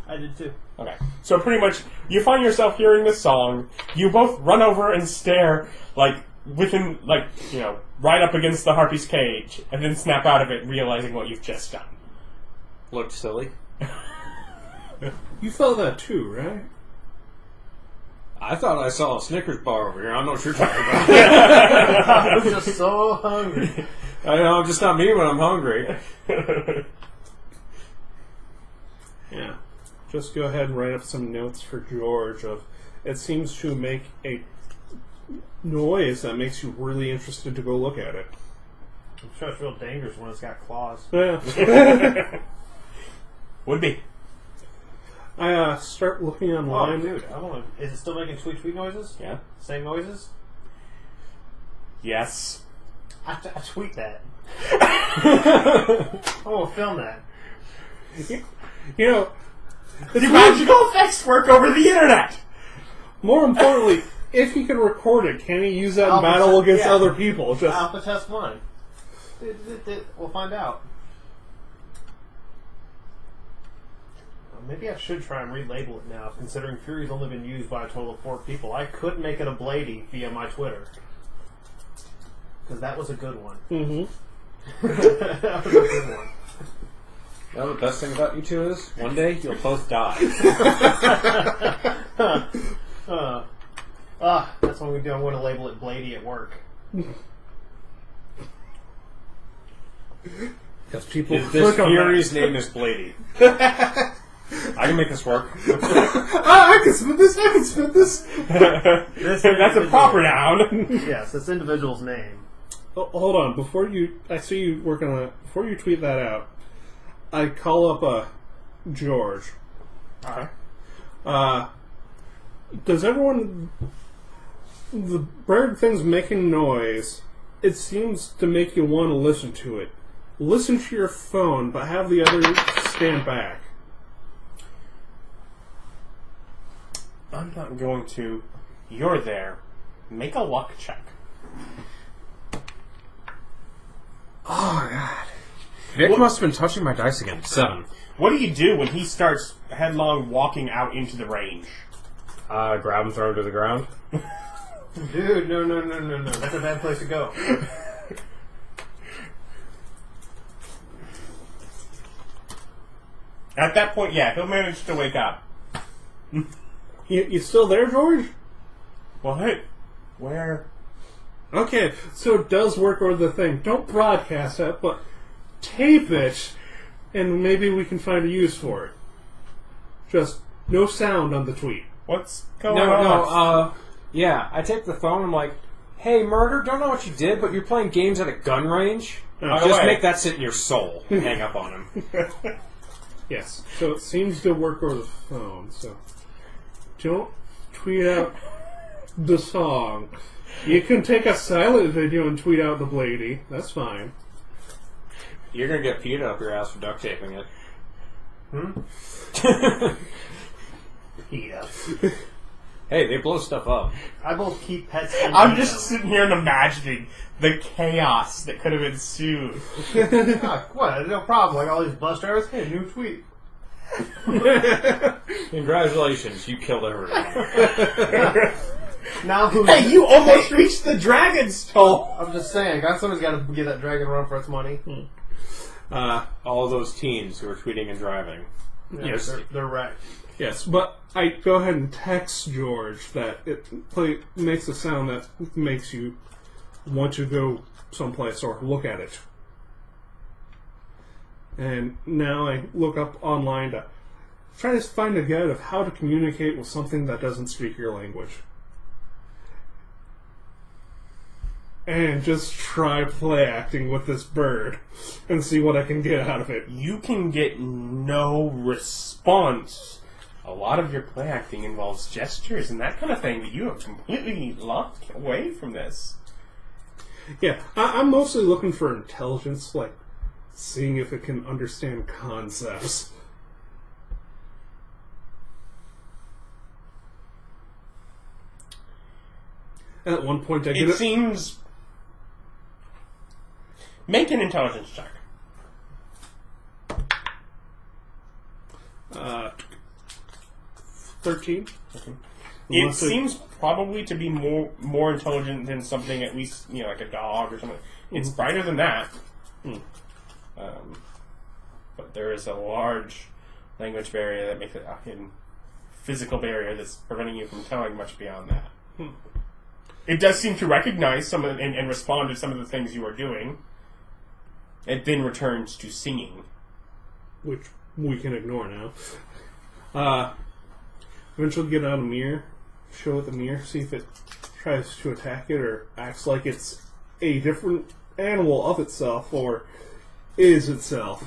I did too. Okay. So pretty much, you find yourself hearing this song, you both run over and stare, right up against the harpy's cage, and then snap out of it, realizing what you've just done. Looked silly. You felt that too, right? I thought I saw a Snickers bar over here. I'm not what you're talking about. I'm just so hungry. I know, I'm just not me when I'm hungry. Yeah. Just go ahead and write up some notes for George of, it seems to make a noise that makes you really interested to go look at it. I'm sure it's real dangerous when it's got claws. Yeah. Would be. I start looking online. Oh, dude, is it still making tweet noises? Yeah. Same noises? Yes. I tweet that. I want to film that. Your magical effects work over the internet! More importantly, if he can record it, can he use that in battle against other people? Alpha test 1. We'll find out. Maybe I should try and relabel it now, considering Fury's only been used by a total of 4 people. I could make it a Blady via my Twitter. Because that was a good one. Mm-hmm. That was a good one. You know the best thing about you two is, one day you'll both die. That's what we do. I'm going to label it Blady at work. Because people This Fury's name is Blady. I can make this work. I can spin this. I can spin this. That's a proper noun. Yes, this individual's name. Oh, hold on. Before you, I see you working on it. Before you tweet that out, I call up George. Okay. Does everyone? The bird thing's making noise. It seems to make you want to listen to it. Listen to your phone, but have the other stand back. I'm not going to. You're there. Make a luck check. Oh, God. Vic must have been touching my dice again. 7. What do you do when he starts headlong walking out into the range? Grab him, throw him to the ground. Dude, no. That's a bad place to go. At that point, yeah, he'll manage to wake up. You still there, George? What? Where? Okay, so it does work over the thing. Don't broadcast it, but tape it, and maybe we can find a use for it. Just no sound on the tweet. What's going No, on? yeah, I take the phone, I'm like, hey, Murder, don't know what you did, but you're playing games at a gun range? By the Just way. make that sit in your soul. Hang up on him. Yes, so it seems to work over the phone, so don't tweet out the song. You can take a silent video and tweet out the Blady. That's fine. You're gonna get PETA up your ass for duct taping it. Yeah. Hey, they blow stuff up. I both keep pets and I'm feed just them. sitting here and imagining the chaos that could have ensued. What? No problem. Like all these bus drivers. Hey, new tweet. Congratulations, you killed everyone. Now who's... Hey, you almost reached the dragon's toll! I'm just saying, somebody's got to give that dragon run for its money. All of those teens who are tweeting and driving. Yes. They're wrecked. Yes, but I go ahead and text George that it makes a sound that makes you want to go someplace or look at it. And now I look up online to try to find a guide of how to communicate with something that doesn't speak your language. And just try play acting with this bird and see what I can get out of it. You can get no response. A lot of your play acting involves gestures and that kind of thing that you have completely locked away from this. Yeah, I'm mostly looking for intelligence, like seeing if it can understand concepts. And at one point I get It seems... Make an intelligence check. 13. It Unless seems probably to be more intelligent than something, at least, like a dog or something. It's brighter than that. But there is a large language barrier that makes it a physical barrier that's preventing you from telling much beyond that. It does seem to recognize some of and respond to some of the things you are doing. It then returns to singing. which we can ignore now. Eventually get out a mirror, show it the mirror, see if it tries to attack it or acts like it's a different animal of itself or is itself.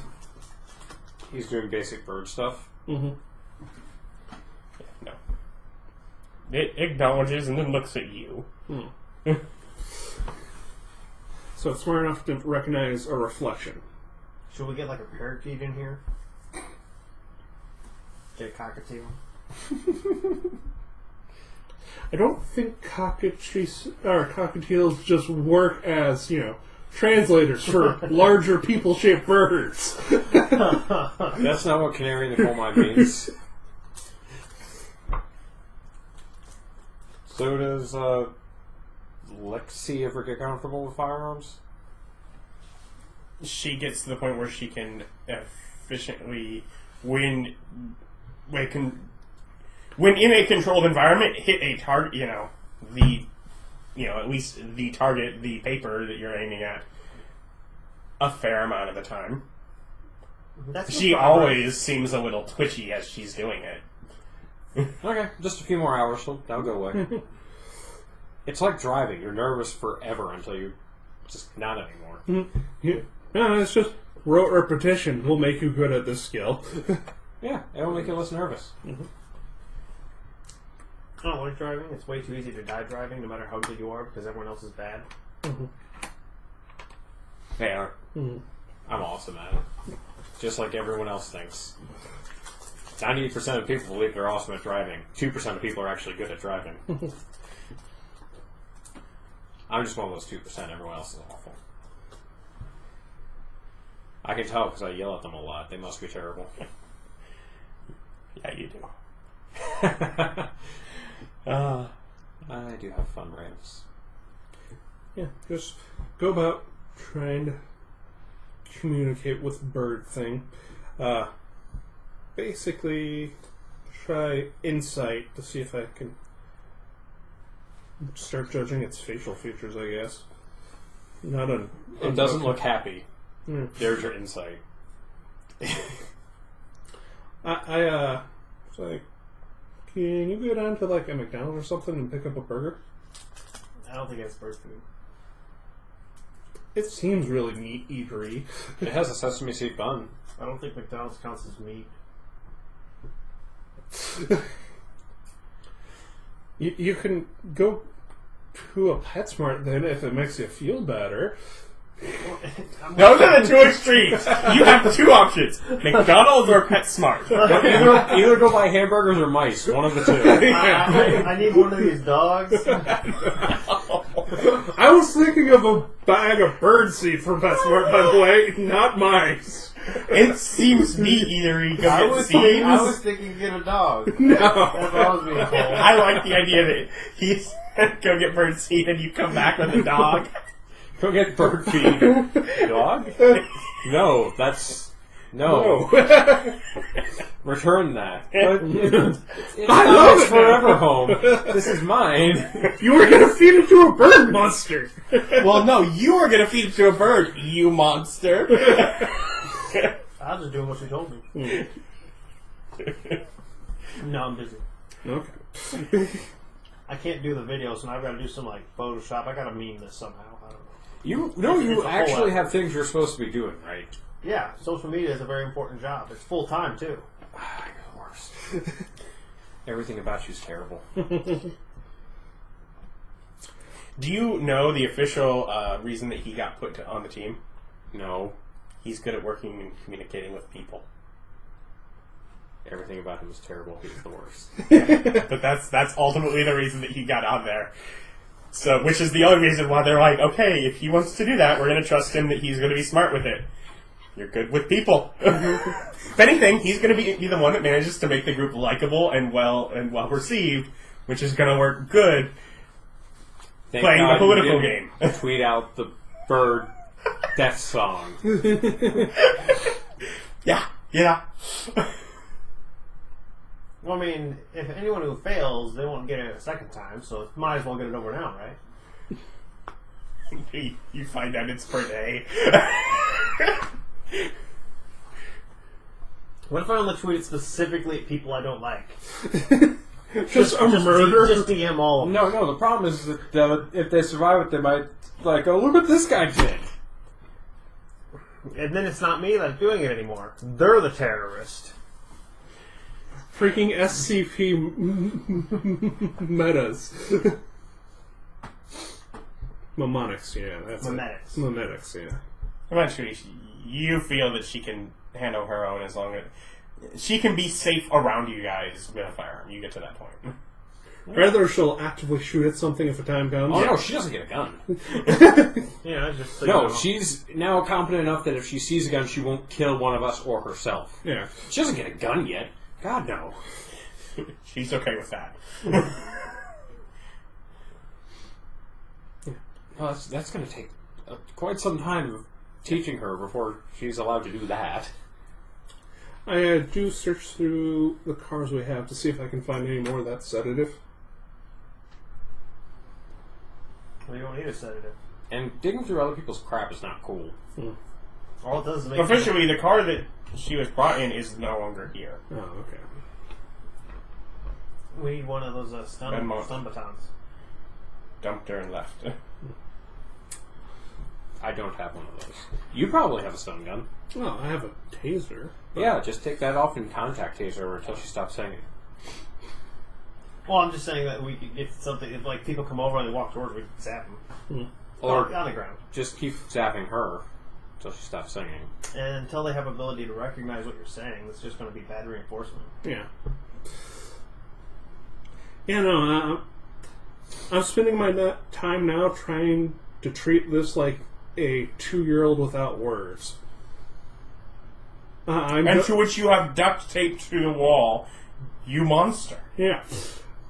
He's doing basic bird stuff. Mm-hmm. No. It acknowledges and then looks at you. So it's smart enough to recognize a reflection. Should we get like a parakeet in here? Get a cockatiel. I don't think cockatiels just work as, translators for larger people-shaped birds. That's not what canary in the coal mine means. So does Lexi ever get comfortable with firearms? She gets to the point where she can efficiently, when in a controlled environment, hit a target. At least the target, the paper that you're aiming at, a fair amount of the time. That's She always seems a little twitchy as she's doing it. Okay, just a few more hours, that'll go away. It's like driving. You're nervous forever until you just not anymore. Yeah. No, it's just rote repetition will make you good at this skill. Yeah, it'll make you less nervous. I don't like driving. It's way too easy to die driving, no matter how good you are, because everyone else is bad. They are. I'm awesome at it. Just like everyone else thinks. 98% of people believe they're awesome at driving. 2% of people are actually good at driving. I'm just one of those 2%. Everyone else is awful. I can tell because I yell at them a lot. They must be terrible. Yeah, you do. I do have fun rants. Yeah, just go about trying to communicate with bird thing. Basically, try insight to see if I can start judging its facial features, I guess. Not an... It doesn't look happy. Mm. There's your insight. I was like, can you go down to like a McDonald's or something and pick up a burger? I don't think it's bird food. It seems really meat eatery. It has a sesame seed bun. I don't think McDonald's counts as meat. You can go to a PetSmart then if it makes you feel better. Those are the two extremes. You have two options: McDonald's or PetSmart. Either go buy hamburgers or mice. One of the two. I need one of these dogs. I was thinking of a bag of birdseed from PetSmart, by the way, not mice. It seems meat eatery. I was thinking get a dog. No. That's what I was being told. I like the idea that he's go get bird seed and you come back with a dog. Go get bird feed. Dog? No, that's... No. Return that. But it's I not love its it forever now. home. This is mine. You were going to feed it to a bird monster. Well, no, you were going to feed it to a bird, you monster. I was just doing what she told me. No, I'm busy. Okay. I can't do the video, so now I've got to do some like Photoshop. I got to meme this somehow. I don't know. You It's a whole actually effort. have things you're supposed to be doing, right? Yeah, social media is a very important job. It's full time too. You're the worst. Everything about you is terrible. Do you know the official reason that he got put on the team? No. He's good at working and communicating with people. Everything about him is terrible. He's the worst. But that's ultimately the reason that he got on there. So, which is the only reason why they're like, okay, if he wants to do that, we're going to trust him that he's going to be smart with it. You're good with people. If anything, he's going to be the one that manages to make the group likable and well received, which is going to work good Thank playing God the political you game. didn't tweet out the bird death song. Yeah. Well, I mean, if anyone who fails, they won't get it a second time, so might as well get it over now, right? You find out it's per day. What if I only tweet it specifically at people I don't like? Just a murder? Just DM all of them. No, the problem is that if they survive it, they might, like, oh, look what this guy did. And then it's not me that's doing it anymore. They're the terrorist. Freaking SCP metas. Mnemonics, yeah. That's Memetics. Memetics, yeah. Eventually, you feel that she can handle her own as long as she can be safe around you guys with a firearm. You get to that point. Rather, she'll actively shoot at something if a time comes. Oh, no, she doesn't get a gun. Yeah, I just No, she's now competent enough that if she sees a gun, she won't kill one of us or herself. Yeah. She doesn't get a gun yet. God, no. She's okay with that. Well, that's going to take quite some time of teaching her before she's allowed to do that. I do search through the cars we have to see if I can find any more of that sedative. Well, you don't need a sedative. And digging through other people's crap is not cool. All it does is make Officially, the car that she was brought in is no longer here. Oh, okay. We need one of those stun batons. Dumped her and left. I don't have one of those. You probably have a stun gun. Well, I have a taser. Yeah, just take that off and contact taser her until she stops singing. Well, I'm just saying that we could get something. If like people come over and they walk towards, we can zap them. Or on the ground. just keep zapping her until she stops singing. And until they have ability to recognize what you're saying, it's just going to be bad reinforcement. Yeah. Yeah, no, I'm spending my time now trying to treat this like a 2-year-old without words. And to which you have duct taped to the wall, you monster. Yeah.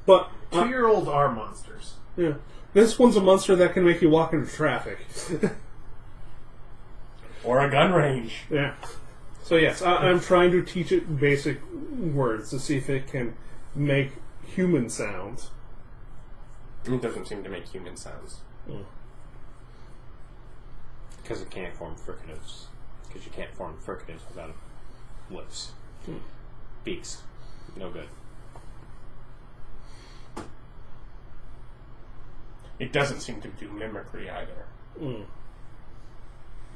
But 2-year-olds are monsters. Yeah. This one's a monster that can make you walk into traffic. Or a gun range. Yeah. So yes, I'm trying to teach it basic words to see if it can make human sounds. It doesn't seem to make human sounds. Because it can't form fricatives. Because you can't form fricatives without lips. Beaks. No good. It doesn't seem to do mimicry either.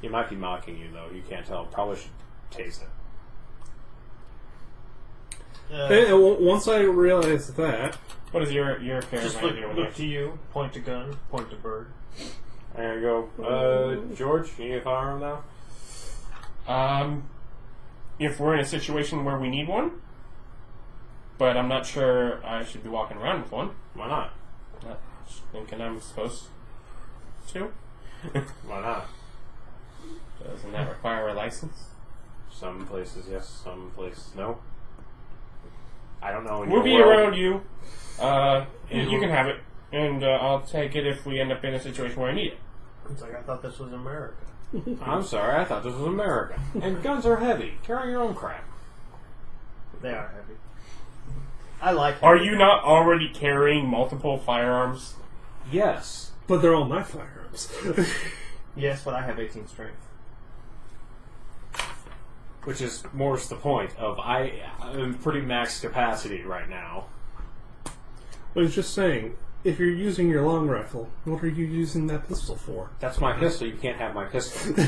He might be mocking you, though. You can't tell. Probably should tase it. And once I realized that... What is your character Just idea look to you, point to gun, point to bird. There you go. George, you need a firearm now? If we're in a situation where we need one, but I'm not sure I should be walking around with one. Why not? Not thinking I'm supposed to. Why not? Doesn't that require a license? Some places yes, some places no. I don't know. We'll be around you. You can have it, and I'll take it if we end up in a situation where I need it. It's like, I thought this was America. I'm sorry, I thought this was America. And guns are heavy. Carry your own crap. They are heavy. I like Are heavy. you not already carrying multiple firearms? Yes. But they're all my firearms. Yes, but I have 18 strength. Which is more the point of I'm pretty max capacity right now. I was just saying, if you're using your long rifle, what are you using that pistol for? That's my pistol. You can't have my pistol.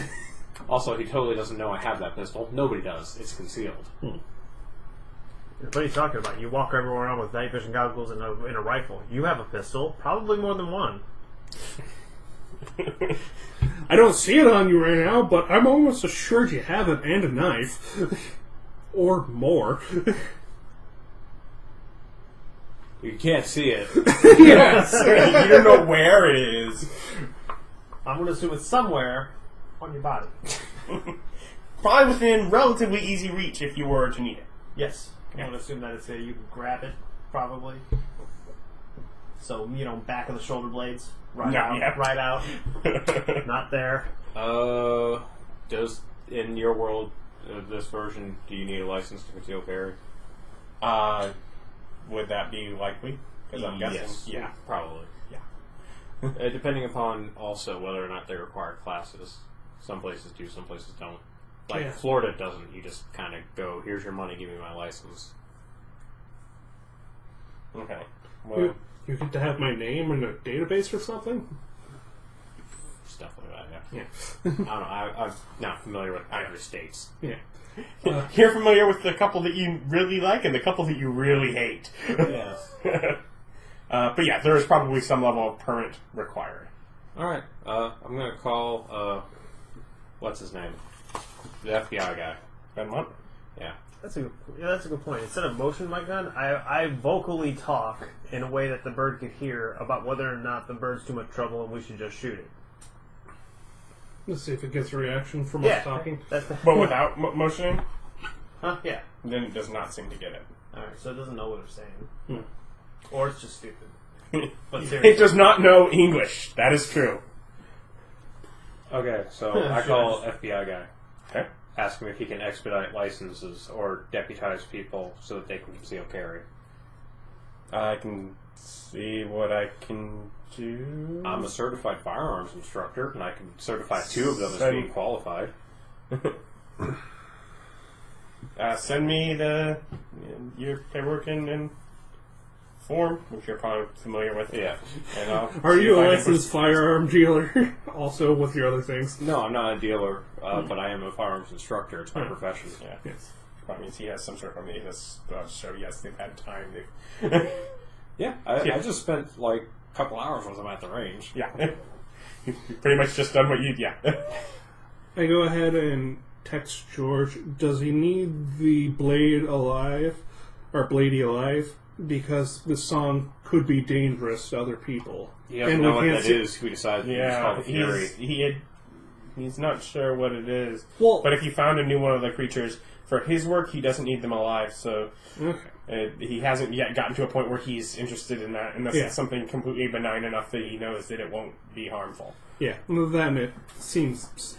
Also, he totally doesn't know I have that pistol. Nobody does. It's concealed. What are you talking about? You walk everywhere around with night vision goggles and a rifle. You have a pistol, probably more than one. I don't see it on you right now, but I'm almost assured you have it and a knife. Or more. You can't see it. Yes! You don't know where it is. I'm going to assume it's somewhere on your body. Probably within relatively easy reach if you were to need it. Yes. I'm going to assume that it's you can grab it, probably. So, back of the shoulder blades. Right out. Not there. Does, in your world, this version, do you need a license to conceal carry? Would that be likely? Because I'm guessing. Yes. Yeah. Probably. Yeah. Depending upon also whether or not they require classes. Some places do, some places don't. Like, Yeah. Florida doesn't. You just kind of go, here's your money, give me my license. Okay. Well, You get to have my name in a database or something? Stuff like that, Yeah. I don't know. I'm not familiar with either states. Yeah. you're familiar with the couple that you really like and the couple that you really hate. Yes. But yeah, there is probably some level of permit required. Alright, I'm going to call, what's his name? The FBI guy. Benmont? Yeah. That's a good point. Instead of motion my gun, I vocally talk in a way that the bird could hear about whether or not the bird's too much trouble and we should just shoot it. Let's see if it gets a reaction from us talking. That's the, But without motioning, huh? Yeah. then it does not seem to get it. Alright, so it doesn't know what we're saying. Or it's just stupid. But It seriously. does not know English. That is true. Okay, so I call FBI guy. Okay. Ask him if he can expedite licenses or deputize people so that they can conceal carry. I can see what I can do. I'm a certified firearms instructor, and I can certify 2 of them as Send- being qualified. Send me your paperwork and form, which you're probably familiar with. Yeah. And I'll Are see you if a I can licensed firearm dealer? Also with your other things? No, I'm not a dealer, but I am a firearms instructor. It's my profession. Yeah. Yes. That means he has some sort of so yes, they've had time. Yeah, I just spent like a couple hours with him at the range. Yeah. You've pretty much just done what you... Yeah. I go ahead and text George. Does he need the blade alive? Or Blady alive? Because this song could be dangerous to other people. You don't know what that is. We decided to Yeah, call the theory. he had He's not sure what it is. Well, But if you found a new one of the creatures, for his work, he doesn't need them alive, so he hasn't yet gotten to a point where he's interested in that, unless it's something completely benign enough that he knows that it won't be harmful. Yeah, then it seems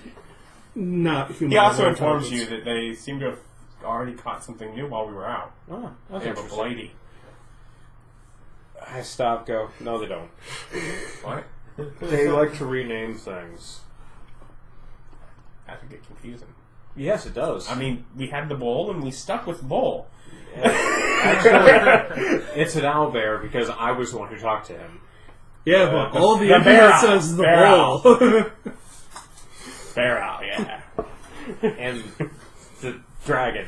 not human. He also informs you that they seem to have already caught something new while we were out. Oh, They that's have a interesting. Blady. I stop, go. No, they don't. What? They like to rename things. That could get confusing. Yes, it does. I mean, we had the bowl, and we stuck with the bowl. Actually, it's an owlbear because I was the one who talked to him. Yeah, but all the the internet bear says the bear ball. Fair out, yeah. And the dragon.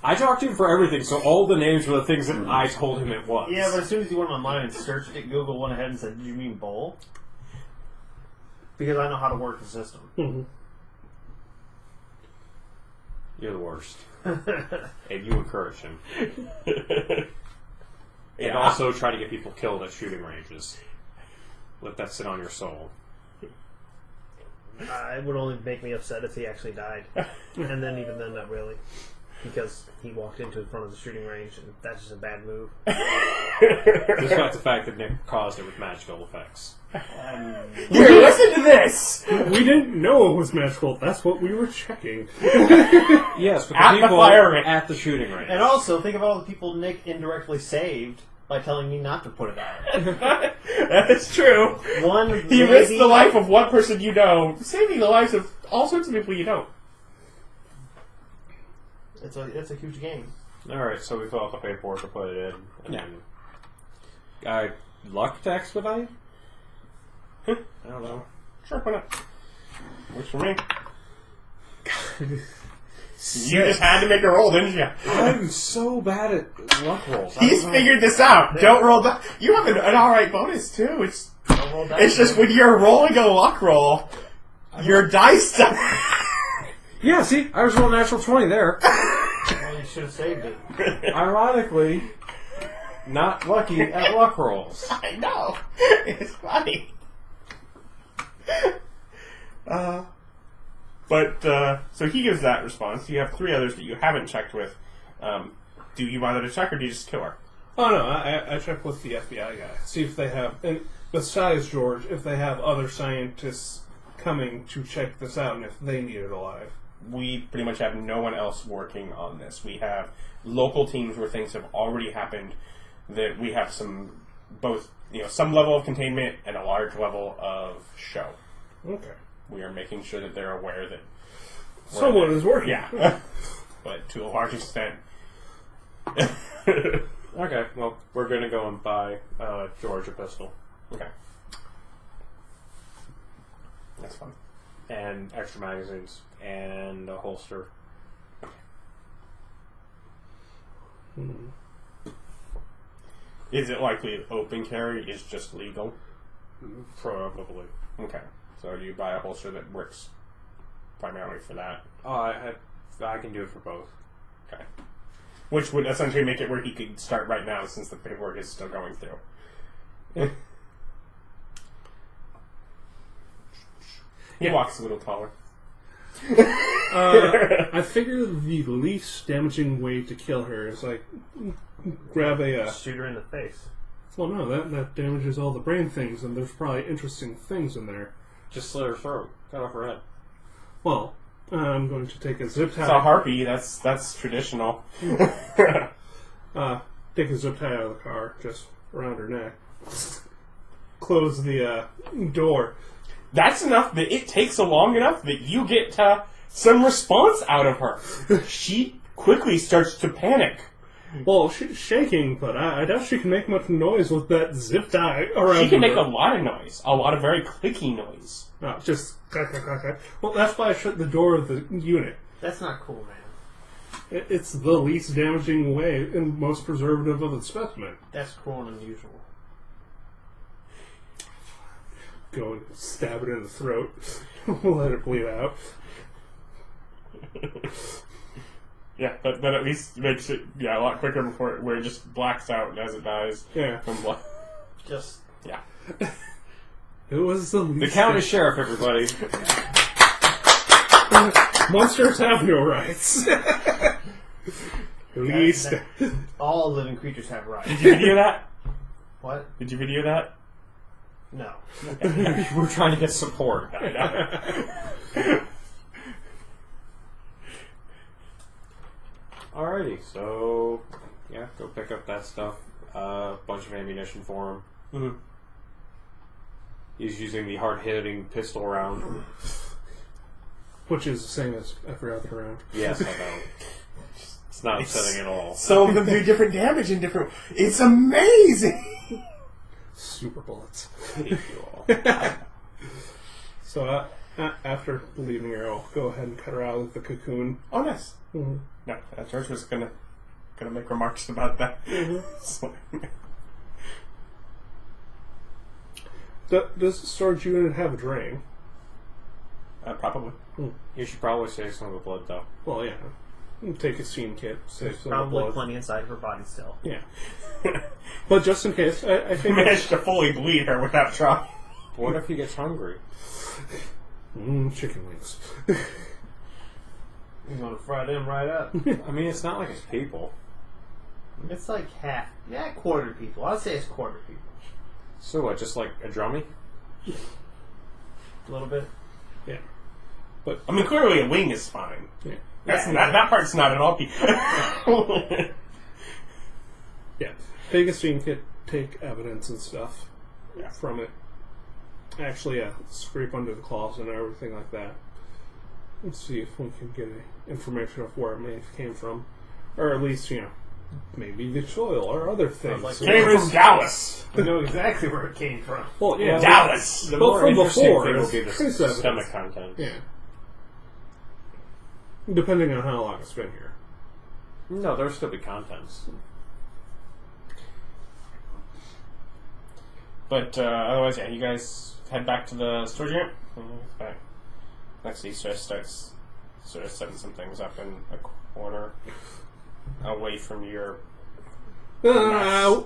I talked to him for everything, so all the names were the things that I told him it was. Yeah, but as soon as you went online and searched it, Google went ahead and said, "Did you mean bowl?" Because I know how to work the system. Mhm. You're the worst. And you encourage him. And also try to get people killed at shooting ranges. Let that sit on your soul. It would only make me upset if he actually died. And then even then, not really. Because he walked into the front of the shooting range, and that's just a bad move. Despite the fact that Nick caused it with magical effects. Here, listen to this! We didn't know it was magical. That's what we were checking. Yes, but At the the people fire range. at the shooting range. And also, think about all the people Nick indirectly saved by telling me not to put it out. That's true. One, He risked the life of one person you know, saving the lives of all sorts of people you don't. It's a huge game. Alright, so we fill out the paperwork to put it in. And then, luck to expedite? I don't know. Sure, why not? Works for me. You just had to make a roll, didn't you? I'm so bad at luck rolls. He's figured this out. Don't roll that. You have an alright bonus, too. It's just when you're rolling a luck roll, your dice... Yeah, see, I was rolling a natural 20 there. Well, you should have saved it. Ironically, not lucky at luck rolls. I know. It's funny. So he gives that response. You have 3 others that you haven't checked with. Do you bother to check, or do you just kill her? Oh no, I checked with the FBI guy. See if they have, and besides George, if they have other scientists coming to check this out, and if they need it alive. We pretty much have no one else working on this. We have local teams where things have already happened. That we have some level of containment and a large level of show. Okay. We are making sure that they're aware that Someone is working. Yeah, but to a large extent. Okay, well, we're going to go and buy George a pistol. Okay, that's fun. And extra magazines. And a holster. Is it likely open carry is just legal? Probably. Okay, so do you buy a holster that works primarily for that? Oh, I can do it for both. Okay. Which would essentially make it where he could start right now since the paperwork is still going through. He walks a little taller. I figure the least damaging way to kill her is like grab a. Shoot her in the face. Well, no, that damages all the brain things, and there's probably interesting things in there. Just slit her throat. Cut off her head. Well, I'm going to take a zip tie. It's a harpy. That's traditional. Take a zip tie out of the car, just around her neck. Close the door. That's enough that it takes long enough that you get some response out of her. She quickly starts to panic. Well, she's shaking, but I doubt she can make much noise with that zip tie around her. She can make a lot of noise. A lot of very clicky noise. No, just... Well, that's why I shut the door of the unit. That's not cool, man. It's the least damaging way and most preservative of the specimen. That's cruel and unusual. Go and stab it in the throat. Let it bleed out. Yeah, but at least makes it a lot quicker before where it just blacks out as it dies. Yeah. From blood. Just... Yeah. It was the least... The county sheriff, everybody. Monsters have no rights. At least. All living creatures have rights. Did you video that? What? Did you video that? No. We're trying to get support. Alrighty, so yeah, go pick up that stuff. Bunch of ammunition for him. Mm-hmm. He's using the hard-hitting pistol round. Which is the same as every other round. Yes, I know. It's not upsetting at all. Some of them do different damage in different... It's amazing! Super bullets. I hate you all. So, after leaving her, I'll go ahead and cut her out of the cocoon. Oh, nice. Mm-hmm. No, George was gonna make remarks about that. So- Does the storage unit have a drain? probably. You should probably save some of the blood, though. Well, yeah. Take a steam kit, save There's some of the probably blood. plenty inside of her body still. Yeah. But just in case, I He think... managed to fully bleed her without trying. What if he gets hungry? Chicken wings. You're gonna fry them right up. I mean, it's not like it's people. It's like half. Yeah, quarter people. I'd say it's quarter people. So what, just like a drummy? A little bit. Yeah. I mean, clearly a wing is fine. Yeah. That's not, that part's not at all. Yeah. Take a steam kit, take evidence and stuff Yeah. from it. Actually, yeah, scrape under the claws and everything like that. Let's see if we can get information of where it may have came from. Or at least, maybe the soil or other things. like- Came from Dallas. You know exactly where it came from. Well, yeah. Dallas. The Well, more from interesting before, thing will it's be the trace evidence. stomach contents. Yeah. Depending on how long it's been here. No, there'll still be contents. But otherwise, yeah, you guys head back to the storage unit. Back. Next, he starts setting some things up in a corner away from your. I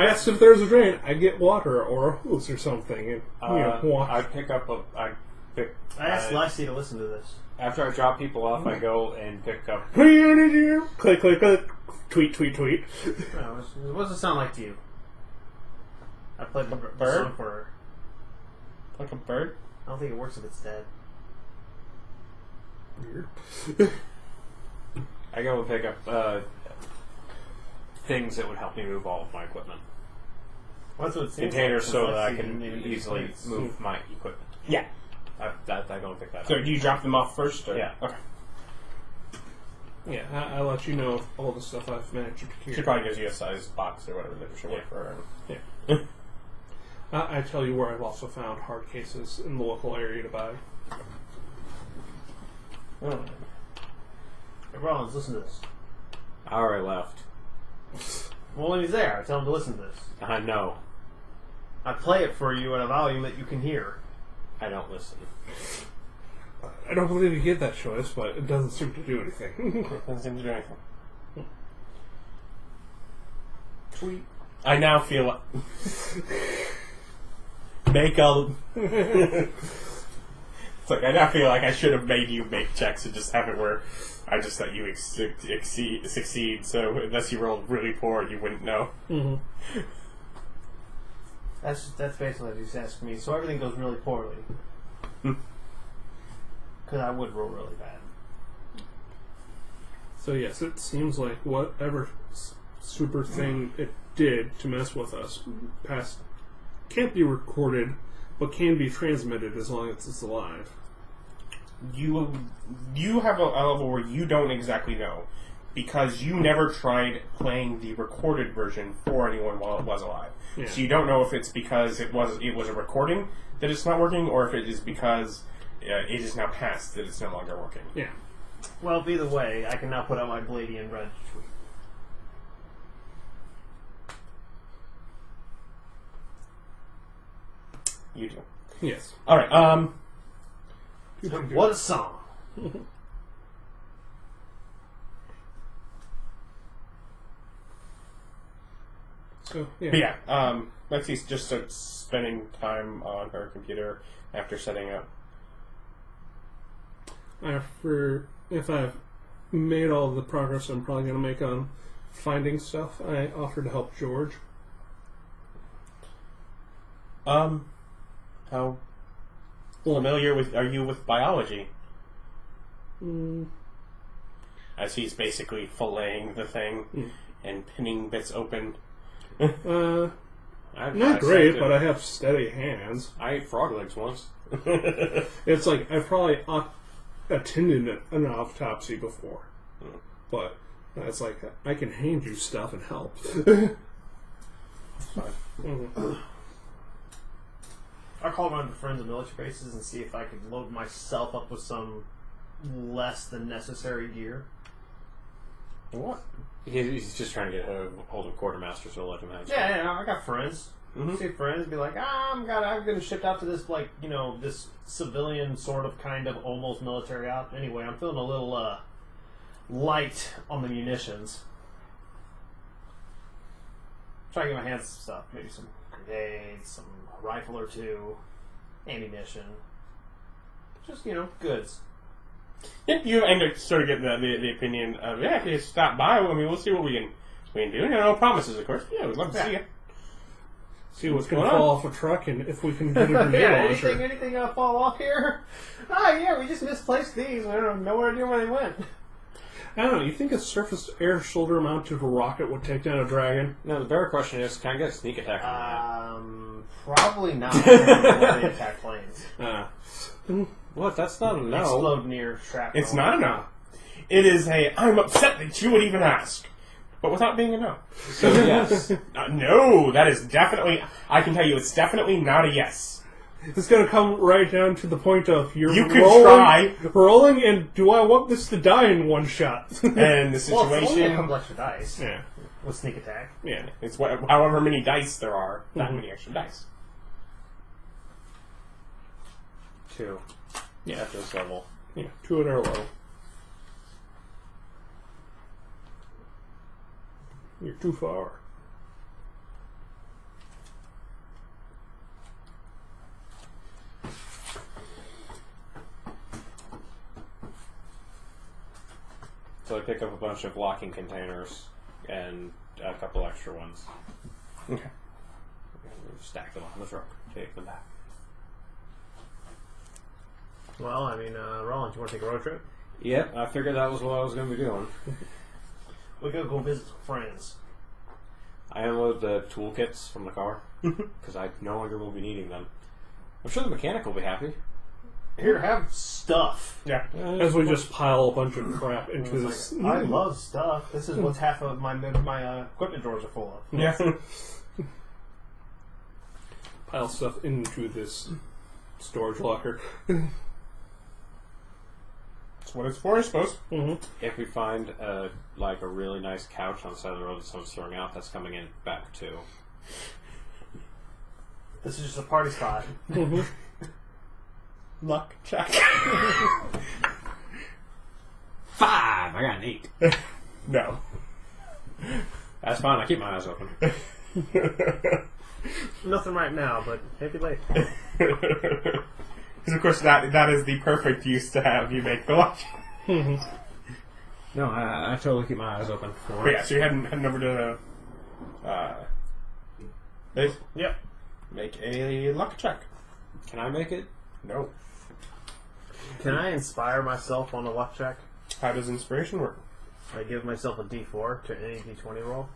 asked if there's a drain. I get water or a hose or something, and watch. I pick up I asked Lexi to listen to this. after I drop people off. I go and pick up. Click, click, click. Tweet, tweet, tweet. No, what does it sound like to you? I played the Bird? song for her. Like a bird? I don't think it works if it's dead. Weird. I go and pick up things that would help me move all of my equipment. Well, that's what it seems Containers like, so because that I Lexi can didn't easily place. move my equipment. Yeah. I go and pick that So up. do you drop them off first? Or? Yeah. Okay. Yeah, I'll let you know all the stuff I've managed to procure. She probably gives you a size box or whatever that should work for her. Yeah. I tell you where I've also found hard cases in the local area to buy. Oh. Hey, Rollins, listen to this. I already left. Well, when he's there, I tell him to listen to this. I know. I play it for you at a volume that you can hear. I don't listen. I don't believe you get that choice, but it doesn't seem to do anything. Doesn't seem to do anything. Tweet. I now feel like... Make a... It's like, I now feel like I should have made you make checks and just have it where I just let you succeed, so unless you rolled really poor, you wouldn't know. Mm-hmm. That's basically what he's asking me. So everything goes really poorly. Because I would roll really bad. So yes, it seems like whatever super thing it did to mess with us past can't be recorded, but can be transmitted as long as it's alive. You have a level where you don't exactly know, because you never tried playing the recorded version for anyone while it was alive. Yeah. So you don't know if it's because it was a recording that it's not working, or if it is because it is now past that it's no longer working. Yeah. Well, either way, I can now put out my Blady and red tweet. You do. Yes. All right. What a song! So yeah. But yeah, Lexi just starts spending time on her computer after setting up. if I've made all the progress I'm probably going to make on finding stuff, I offer to help George. How familiar are you with biology? As he's basically filleting the thing and pinning bits open. Not great, but I have steady hands. I ate frog legs once. It's like I've probably attended an autopsy before, but it's like I can hand you stuff and help. Fine. I'll call around to friends and military bases and see if I could load myself up with some less than necessary gear. What? He's just trying to get hold of quartermaster, so let him have. Yeah, I got friends. See friends, be like, I'm getting shipped out to this, like, this civilian sort of kind of almost military out. Anyway, I'm feeling a little light on the munitions. Try to get my hands on some stuff, maybe some grenades, some rifle or two, ammunition, just goods. Yeah, you end up sort of getting the opinion of, if you stop by, I mean, we'll see what we can do. No promises, of course. Yeah, we'd love to see you. See what's going to fall off a truck and if we can get a grenade launcher. Anything fall off here? Yeah, we just misplaced these. I don't know where they went. I don't know. You think a surface air shoulder mounted rocket would take down a dragon? No, the better question is, can I get a sneak attack on probably not. They attack planes. What? That's not a no. Explode near shrapnel. It's not a no. It is I'm upset that you would even ask. But without being a no. So, yes. No, that is definitely... I can tell you it's definitely not a yes. It's going to come right down to the point of you can try. Rolling, and do I want this to die in one shot? And the situation... Well, it's only a couple extra dice. Yeah. With sneak attack. Yeah. It's however many dice there are, that many extra dice. 2. Yeah, at this level. Yeah, 2 at our level. You're too far. So I pick up a bunch of locking containers and a couple extra ones. Okay. Stack them on the truck. Take them back. Well, I mean, Roland, you want to take a road trip? Yep, I figured that was what I was going to be doing. We gotta go visit some friends. I unload the toolkits from the car because I no longer will be needing them. I'm sure the mechanic will be happy. Here, have stuff. Yeah. As we just pile a bunch of crap into this. Like, I love stuff. This is what half of my equipment drawers are full of. Yeah. Pile stuff into this storage locker. That's what it's for, I suppose. If we find a really nice couch on the side of the road that someone's throwing out, that's coming in back too. This is just a party spot. Luck check. 5! I got an 8. No. That's fine, I keep my eyes open. Nothing right now, but maybe later. Because of course that is the perfect use to have you make the lunch. No, I totally keep my eyes open for But yeah, so you're heading over to base? Yep. Make a luck check. Can I make it? No. Can I inspire myself on a luck check? How does inspiration work? I give myself a D4 to any D20 roll.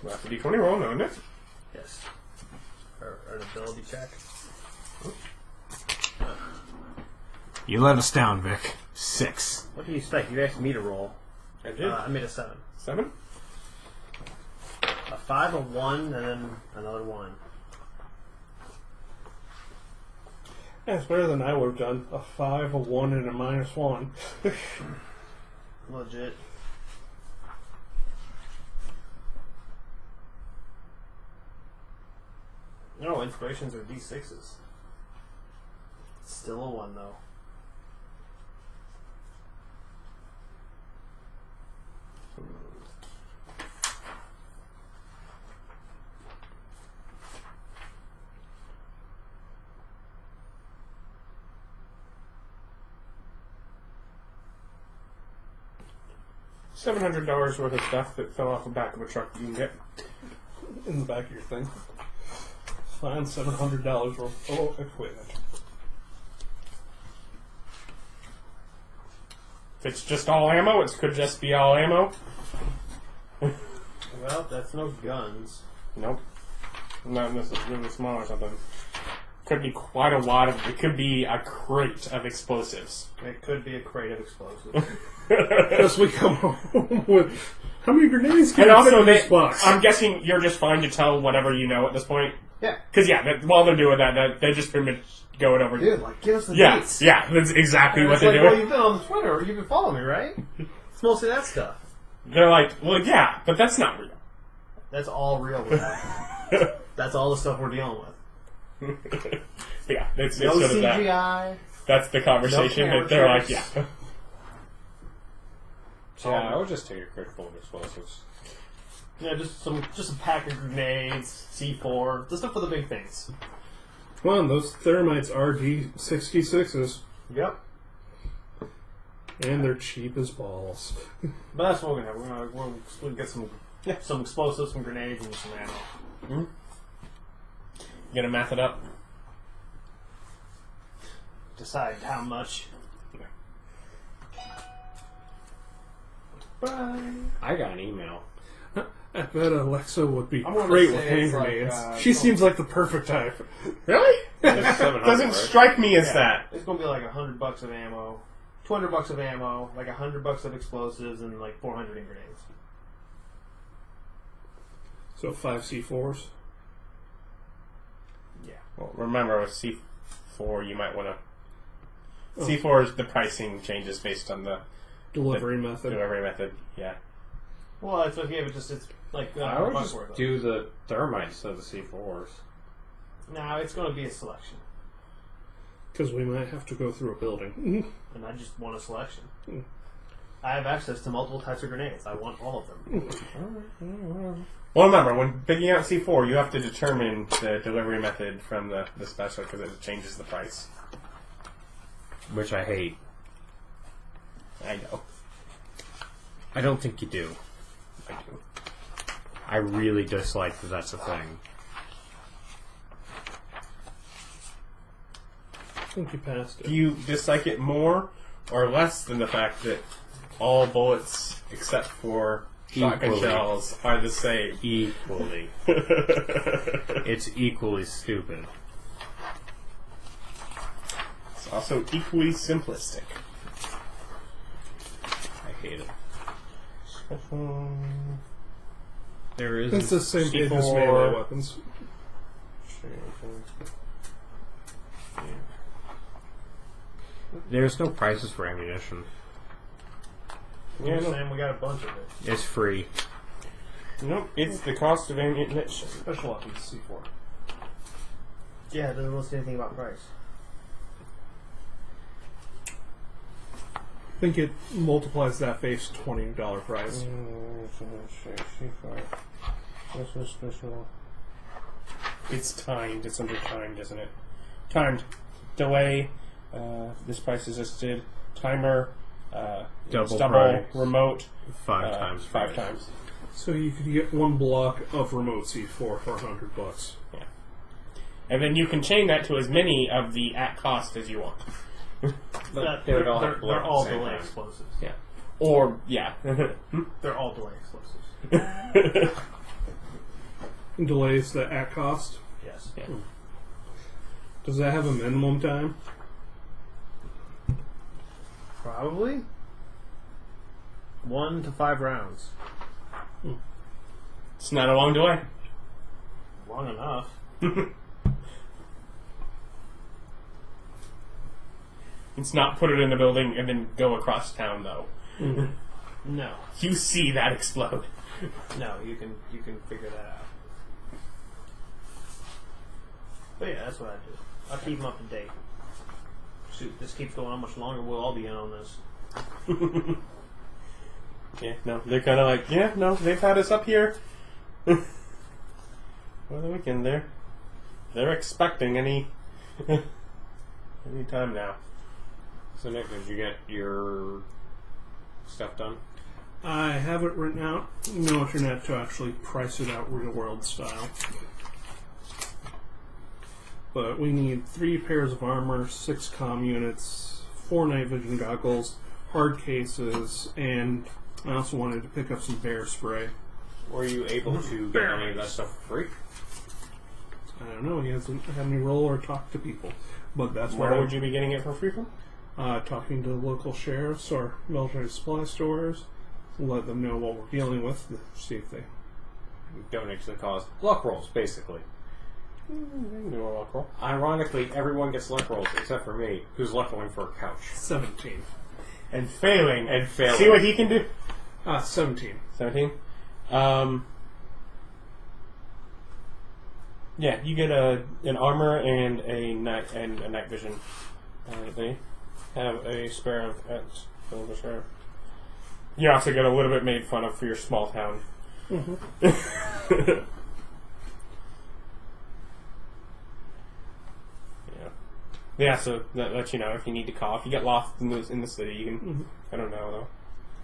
Well, that's a D20 roll, no, isn't it? Yes. Or an ability check. You let us down, Vic. 6. What do you expect? You asked me to roll. I did. I made a 7. 7? A 5, a 1, and then another 1. That's better than I would have done. A 5, a 1, and a -1. Legit. No, inspirations are D6s. Still a 1, though. $700 worth of stuff that fell off the back of a truck you can get. In the back of your thing. Find $700 worth of equipment. If it's just all ammo, it could just be all ammo. Well, that's no guns. Nope. Not unless it's really small or something. Could be quite a lot of... It could be a crate of explosives. It could be a crate of explosives. Because we come home with... How many grenades can And you also, fit in this box? I'm guessing you're just fine to tell whatever you know at this point. Yeah. Because, while they're doing that, they just pretty much going over... Dude, like, give us the Yeah, dates. yeah, that's exactly what It's they're like, doing. well, you've been on Twitter, you've been following me, right? It's mostly that stuff. They're like, well, yeah, but that's not real. That's all real with that. That's all the stuff we're dealing with. Yeah, it's No sort of CGI. That's the conversation No that they're like, characters. yeah. Yeah, I would just take a crate full of explosives. Yeah, just a pack of grenades, C4, the stuff for the big things. Come on, those thermites are D66s. Yep. And they're cheap as balls. But that's what we're gonna have. We're gonna get some explosives, some grenades, and some ammo. Hmm? You gonna math it up? Decide how much. I got an email. I bet Alexa would be I'm gonna great say with hand it's like, grenades. She seems like the perfect type. Really? It's 700, Doesn't right? strike me as that. It's gonna be like $100 of ammo, $200 of ammo, like $100 of explosives, and like 400 in grenades. So 5 C4s. Yeah. Well, remember, with C4, you might want to... C4 is the pricing changes based on the Delivery method. delivery method. Yeah. Well, it's okay, but it's like I would $100 just worth of it. do the thermites of the C4s. No, it's gonna be a selection, Because we might have to go through a building. and I just want a selection. I have access to multiple types of grenades. I want all of them. Well, remember, when picking out C4, you have to determine the delivery method from the special because it changes the price. Which I hate. I know. I don't think you do. I do. I really dislike that that's a thing. I think you passed it. Do you dislike it more or less than the fact that all bullets, except for shotgun Equally. shells, are the same? Equally. It's equally stupid. It's also equally simplistic. I hate it. There is It's the same page as C4. melee weapons. There's no prices for ammunition. Yeah, I'm no. saying we got a bunch of it. It's free. Nope, it's the cost of ammunition. Special weapons C4. Yeah, it doesn't list anything about price. I think it multiplies that base $20 price. It's timed. It's under timed, isn't it? Timed. Delay. This price is listed. Timer. Double double. price. Remote. 5 times. Five price. times. So you could get one block of remote C4 for $100. Yeah. And then you can chain that to as many of the at cost as you want. But they would all have to blow they're at all the same delay time. explosives. Yeah. Or, yeah. They're all delay explosives. Delays the at cost. Yes. Yeah. Does that have a minimum time? Probably 1 to 5 rounds. It's not a long delay. Long enough. It's not put it in the building and then go across town, though. No. You see that explode. No, you can figure that out. But yeah, that's what I do. I keep them up to date. Shoot, this keeps going. How much longer we'll all be in on this? Yeah, no, they're kind of like, yeah, no, they've had us up here. For the weekend, they're expecting any time now. So Nick, did you get your stuff done? I have it written out. No internet to actually price it out real world style. But we need 3 pairs of armor, 6 comm units, 4 night vision goggles, hard cases, and I also wanted to pick up some bear spray. Were you able to get any of that stuff for free? I don't know, he hasn't had me roll or talk to people. But that's Where would you be getting it for free from? Talking to local sheriffs or military supply stores, let them know what we're dealing with, see if they... Donate to the cause. Luck rolls, basically. You can do a luck roll. Ironically, everyone gets luck rolls except for me, who's luck rolling for a couch. 17. And failing. And failing. See what he can do? 17. 17? Yeah, you get an armor and a night vision. They have a spare of X. You also get a little bit made fun of for your small town. Mm-hmm. Yeah, so that lets you know if you need to call. If you get lost in the city, you can... Mm-hmm. I don't know, though.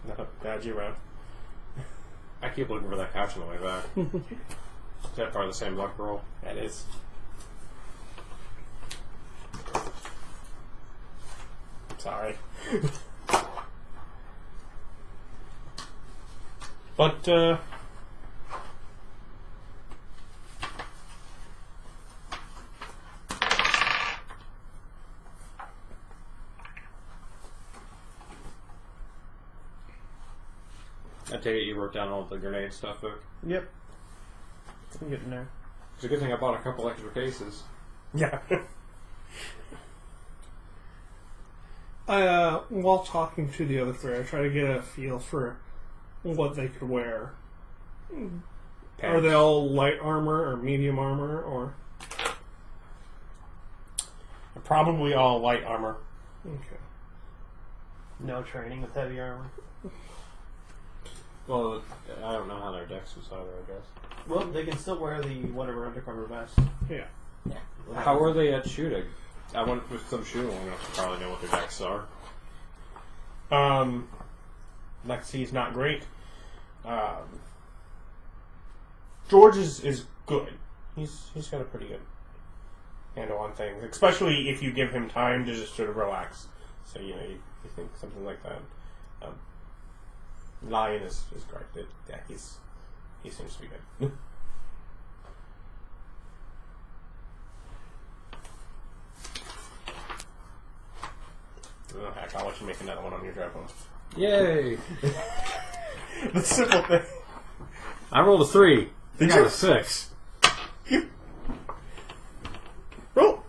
That'll guide you around. I keep looking for that couch on the way back. Is that part of the same luck roll? That is. Sorry. But, I take it you wrote down all the grenade stuff, Vic? Yep. I'm getting there. It's a good thing I bought a couple extra cases. yeah. While talking to the other 3, I try to get a feel for what they could wear. Are they all light armor or medium armor, or...? Probably all light armor. Okay. No training with heavy armor. Well, I don't know how their decks was either, I guess. Well, they can still wear the whatever undercover vest. Yeah. How are they at shooting? I went with some shooting long enough to probably know what their decks are. Lexi's not great. George is good. He's got a pretty good handle on things, especially if you give him time to just sort of relax. So you think something like that. Lion is great. Yeah, he seems to be good. Oh, heck, I'll let you make another one on your drive home. Yay! The simple thing. I rolled a 3. Did I got you? a 6. Roll.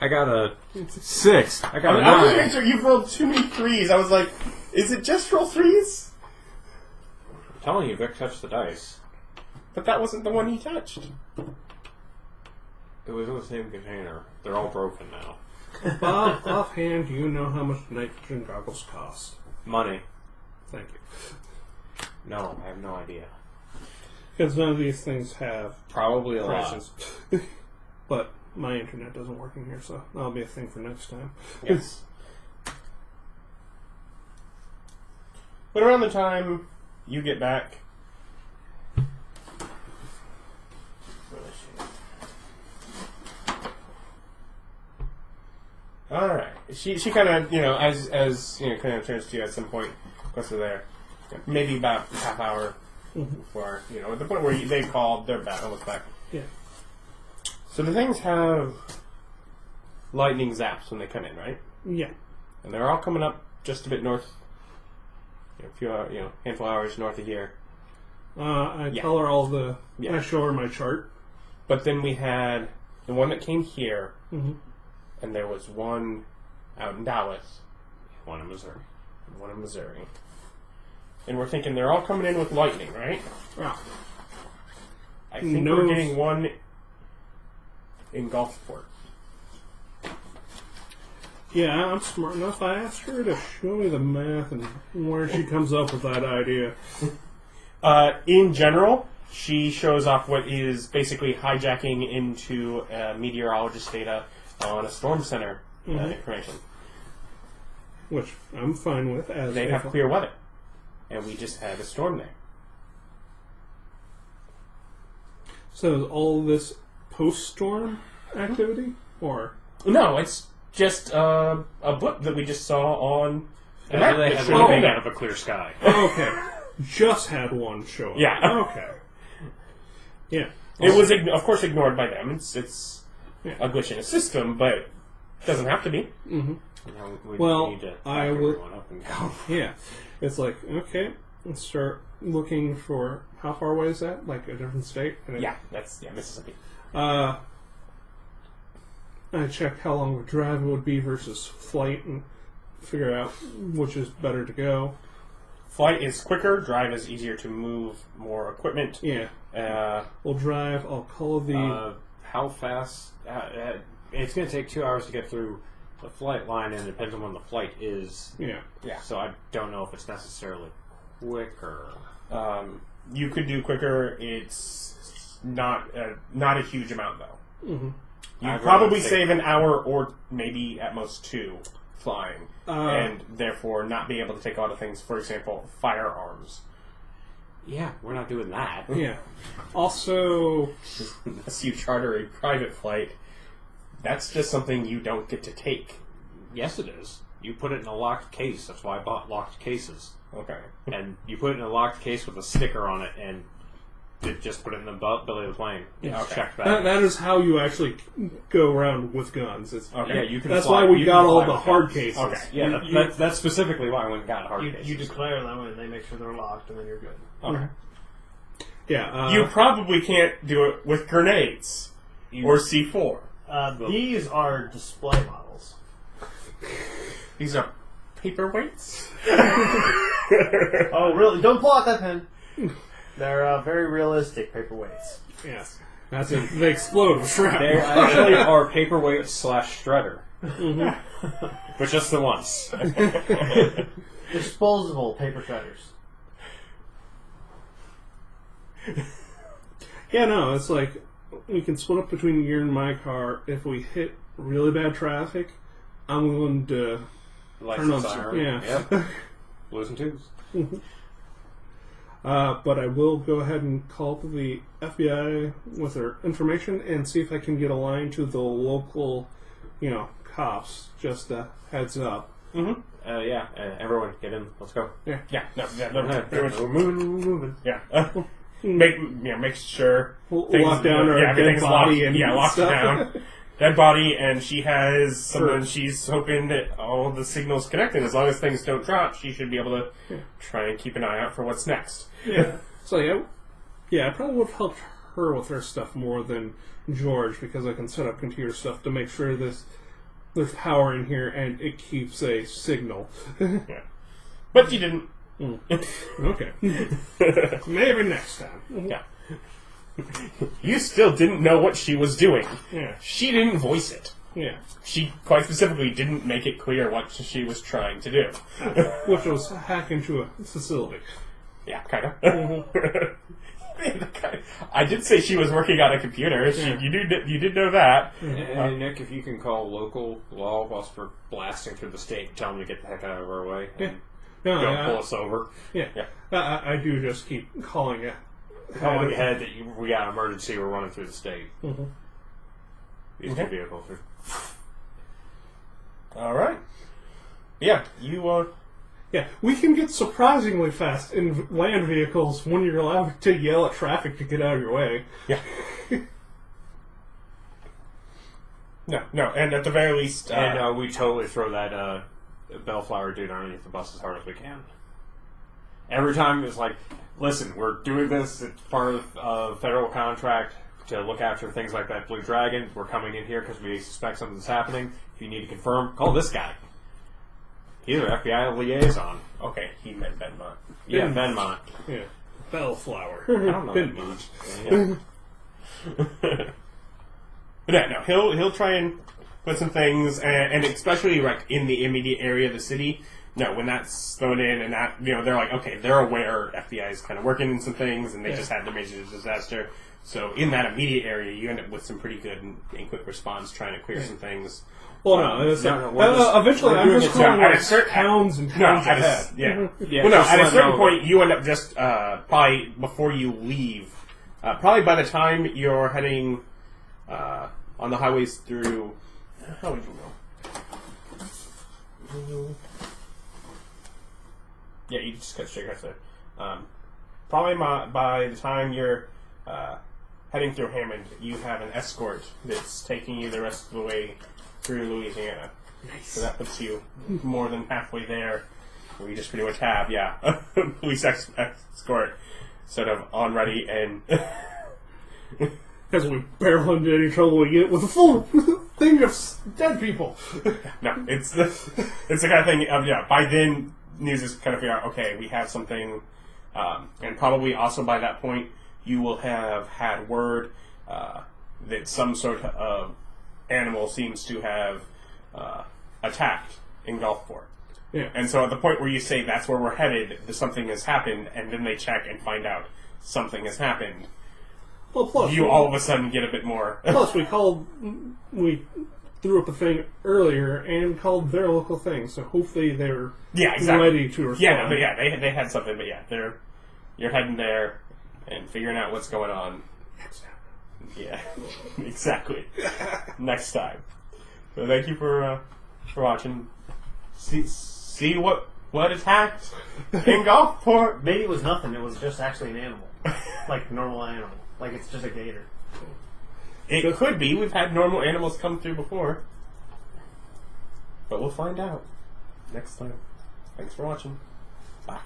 I got a 6. I got a I was 9. making sure you've rolled too many 3s. I was like, is it just roll 3s? I'm telling you, Vic touched the dice. But that wasn't the one he touched. It was in the same container. They're all broken now. Bob, offhand, do you know how much night vision goggles cost? Money. Thank you. No, I have no idea. Because none of these things have Probably a lot. prices. But my internet doesn't work in here, so that'll be a thing for next time. Yes. But around the time you get back... Alright. She kind of, as kind of turns to you at some point, close to there. Maybe about a half hour before, at the point where they called, they're back, almost back. Yeah. So the things have lightning zaps when they come in, right? Yeah. And they're all coming up just a bit north, a few, handful of hours north of here. I tell her all the... Yeah. I show her my chart. But then we had the one that came here, Mm-hmm. and there was one out in Dallas, One in Missouri. and one in Missouri. And we're thinking they're all coming in with lightning, right? Yeah. I think No. we're getting one in Gulfport. Yeah, I'm smart enough. I asked her to show me the math and where she comes up with that idea. In general, she shows off what is basically hijacking into meteorologist data on a storm center information. which I'm fine with. As They have clear weather. And we just had a storm there. So is all this post-storm activity? Or... No, it's just a blip that we just saw on the map. They It have should have been out of a clear sky. Oh, okay. Just had one show up. Yeah. Okay. Yeah. It was, of course, ignored by them. It's Yeah. a glitch in a system, but it doesn't have to be. Mm-hmm. We Well, need to back I will- everyone up and go. Yeah. It's like, okay, let's start looking for... How far away is that? Like a different state? And Yeah, that's Mississippi. I checked how long of a drive it would be versus flight and figure out which is better to go. Flight is quicker. Drive is easier to move more equipment. Yeah. We'll drive. I'll call the... How fast? It's going to take 2 hours to get through the flight line, and it depends on when the flight is. yeah. Yeah. So I don't know if it's necessarily quicker. You could do quicker. It's not a huge amount, though. Mm-hmm. You'd I'd probably rather save an hour or maybe at most 2 flying, and therefore not be able to take a lot of things. For example, firearms. Yeah, we're not doing that. Yeah. Also... Unless you charter a private flight, that's just something you don't get to take. Yes, it is. You put it in a locked case. That's why I bought locked cases. Okay. And you put it in a locked case with a sticker on it, and just put it in the belly of the plane. Yeah. It's checked back. That is how you actually go around with guns. It's, Okay. Yeah, you can. That's fly, why we you got can all fly the with hard guns. cases. Okay. Yeah, that's specifically why I went and got hard cases. You declare them and they make sure they're locked, and then you're good. Okay. Yeah. You probably can't do it with grenades or C4. These are display models. These are paperweights. Oh, really? Don't pull out that pen. They're very realistic paperweights. Yes. That's it. They explode with shrapnel. They actually are paperweight / shredder. But just the once. Disposable paper shredders. Yeah, no, it's like we can split up between your and my car. If we hit really bad traffic, I'm willing to Lights turn and on. siren. Yeah. Yep. Blues and twos. But I will go ahead and call up the FBI with their information and see if I can get a line to the local, cops. Just a heads up. Mm-hmm. Yeah, everyone get in. Let's go. Yeah. No. We're moving. Yeah. Make sure We'll lock down our dead everything's body locked, and lock stuff. down. Dead body, and she has someone. She's hoping that all the signals connect, and as long as things don't drop, she should be able to try and keep an eye out for what's next. Yeah. So I probably would have helped her with her stuff more than George because I can set up computer stuff to make sure there's power in here and it keeps a signal. Yeah. But you didn't. Okay. Maybe next time. Yeah. You still didn't know what she was doing. Yeah. She didn't voice it. Yeah. She quite specifically didn't make it clear what she was trying to do. Which was hack into a facility. Yeah, kind of. I did say she was working on a computer. You did know that. And Nick, if you can call local law whilst we're blasting through the state, tell them to get the heck out of our way. Yeah. And No, don't pull us over. Yeah. I do just keep calling it. Calling ahead that we got an emergency, we're running through the state. Mm-hmm. These two vehicles are... All right. Yeah, you. Yeah, we can get surprisingly fast in land vehicles when you're allowed to yell at traffic to get out of your way. Yeah. No, and at the very least, and we totally throw that Bellflower dude underneath the bus as hard as we can. Every time it's like, listen, we're doing this. It's part of a federal contract to look after things like that Blue Dragon. We're coming in here because we suspect something's happening. If you need to confirm, call this guy. He's our FBI liaison. okay, he meant Benmont. Yeah, Benmont. Yeah. Bellflower. I don't know what it means. Yeah. But yeah, no, he'll try and put some things, and especially like in the immediate area of the city, No, when that's thrown in and that, they're like, okay, they're aware FBI is kind of working in some things and they just had the major disaster. So in that immediate area, you end up with some pretty good and quick response trying to clear some things. Well, no, it's we're eventually I'm just calling pounds and pounds ahead. Yeah. Yeah, Well, no, just at a let certain know point, you end up just, probably before you leave, probably by the time you're heading on the highways through... How would you know? Yeah, you just cut straight across there. Probably by the time you're heading through Hammond, you have an escort that's taking you the rest of the way through Louisiana. Nice. So that puts you more than halfway there, where you just pretty much have, a police escort sort of on ready and... Because we barrel into any trouble we get with a full thing of dead people. No, it's the kind of thing of, by then, news is kind of figure out, okay, we have something, and probably also by that point, you will have had word that some sort of animal seems to have attacked in Gulfport. Yeah. And so at the point where you say that's where we're headed, something has happened, and then they check and find out something has happened. Well, plus You all of a sudden get a bit more... Plus, we threw up a thing earlier and called their local thing, so hopefully they're ready to respond. Yeah, but they had something, but you're heading there and figuring out what's going on. Next time. Yeah, exactly. Next time. So thank you for watching. See what attacked in Gulfport. Maybe it was nothing. It was just actually an animal, like a normal animal. Like it's just a gator. It could be. We've had normal animals come through before. But we'll find out next time. Thanks for watching. Bye.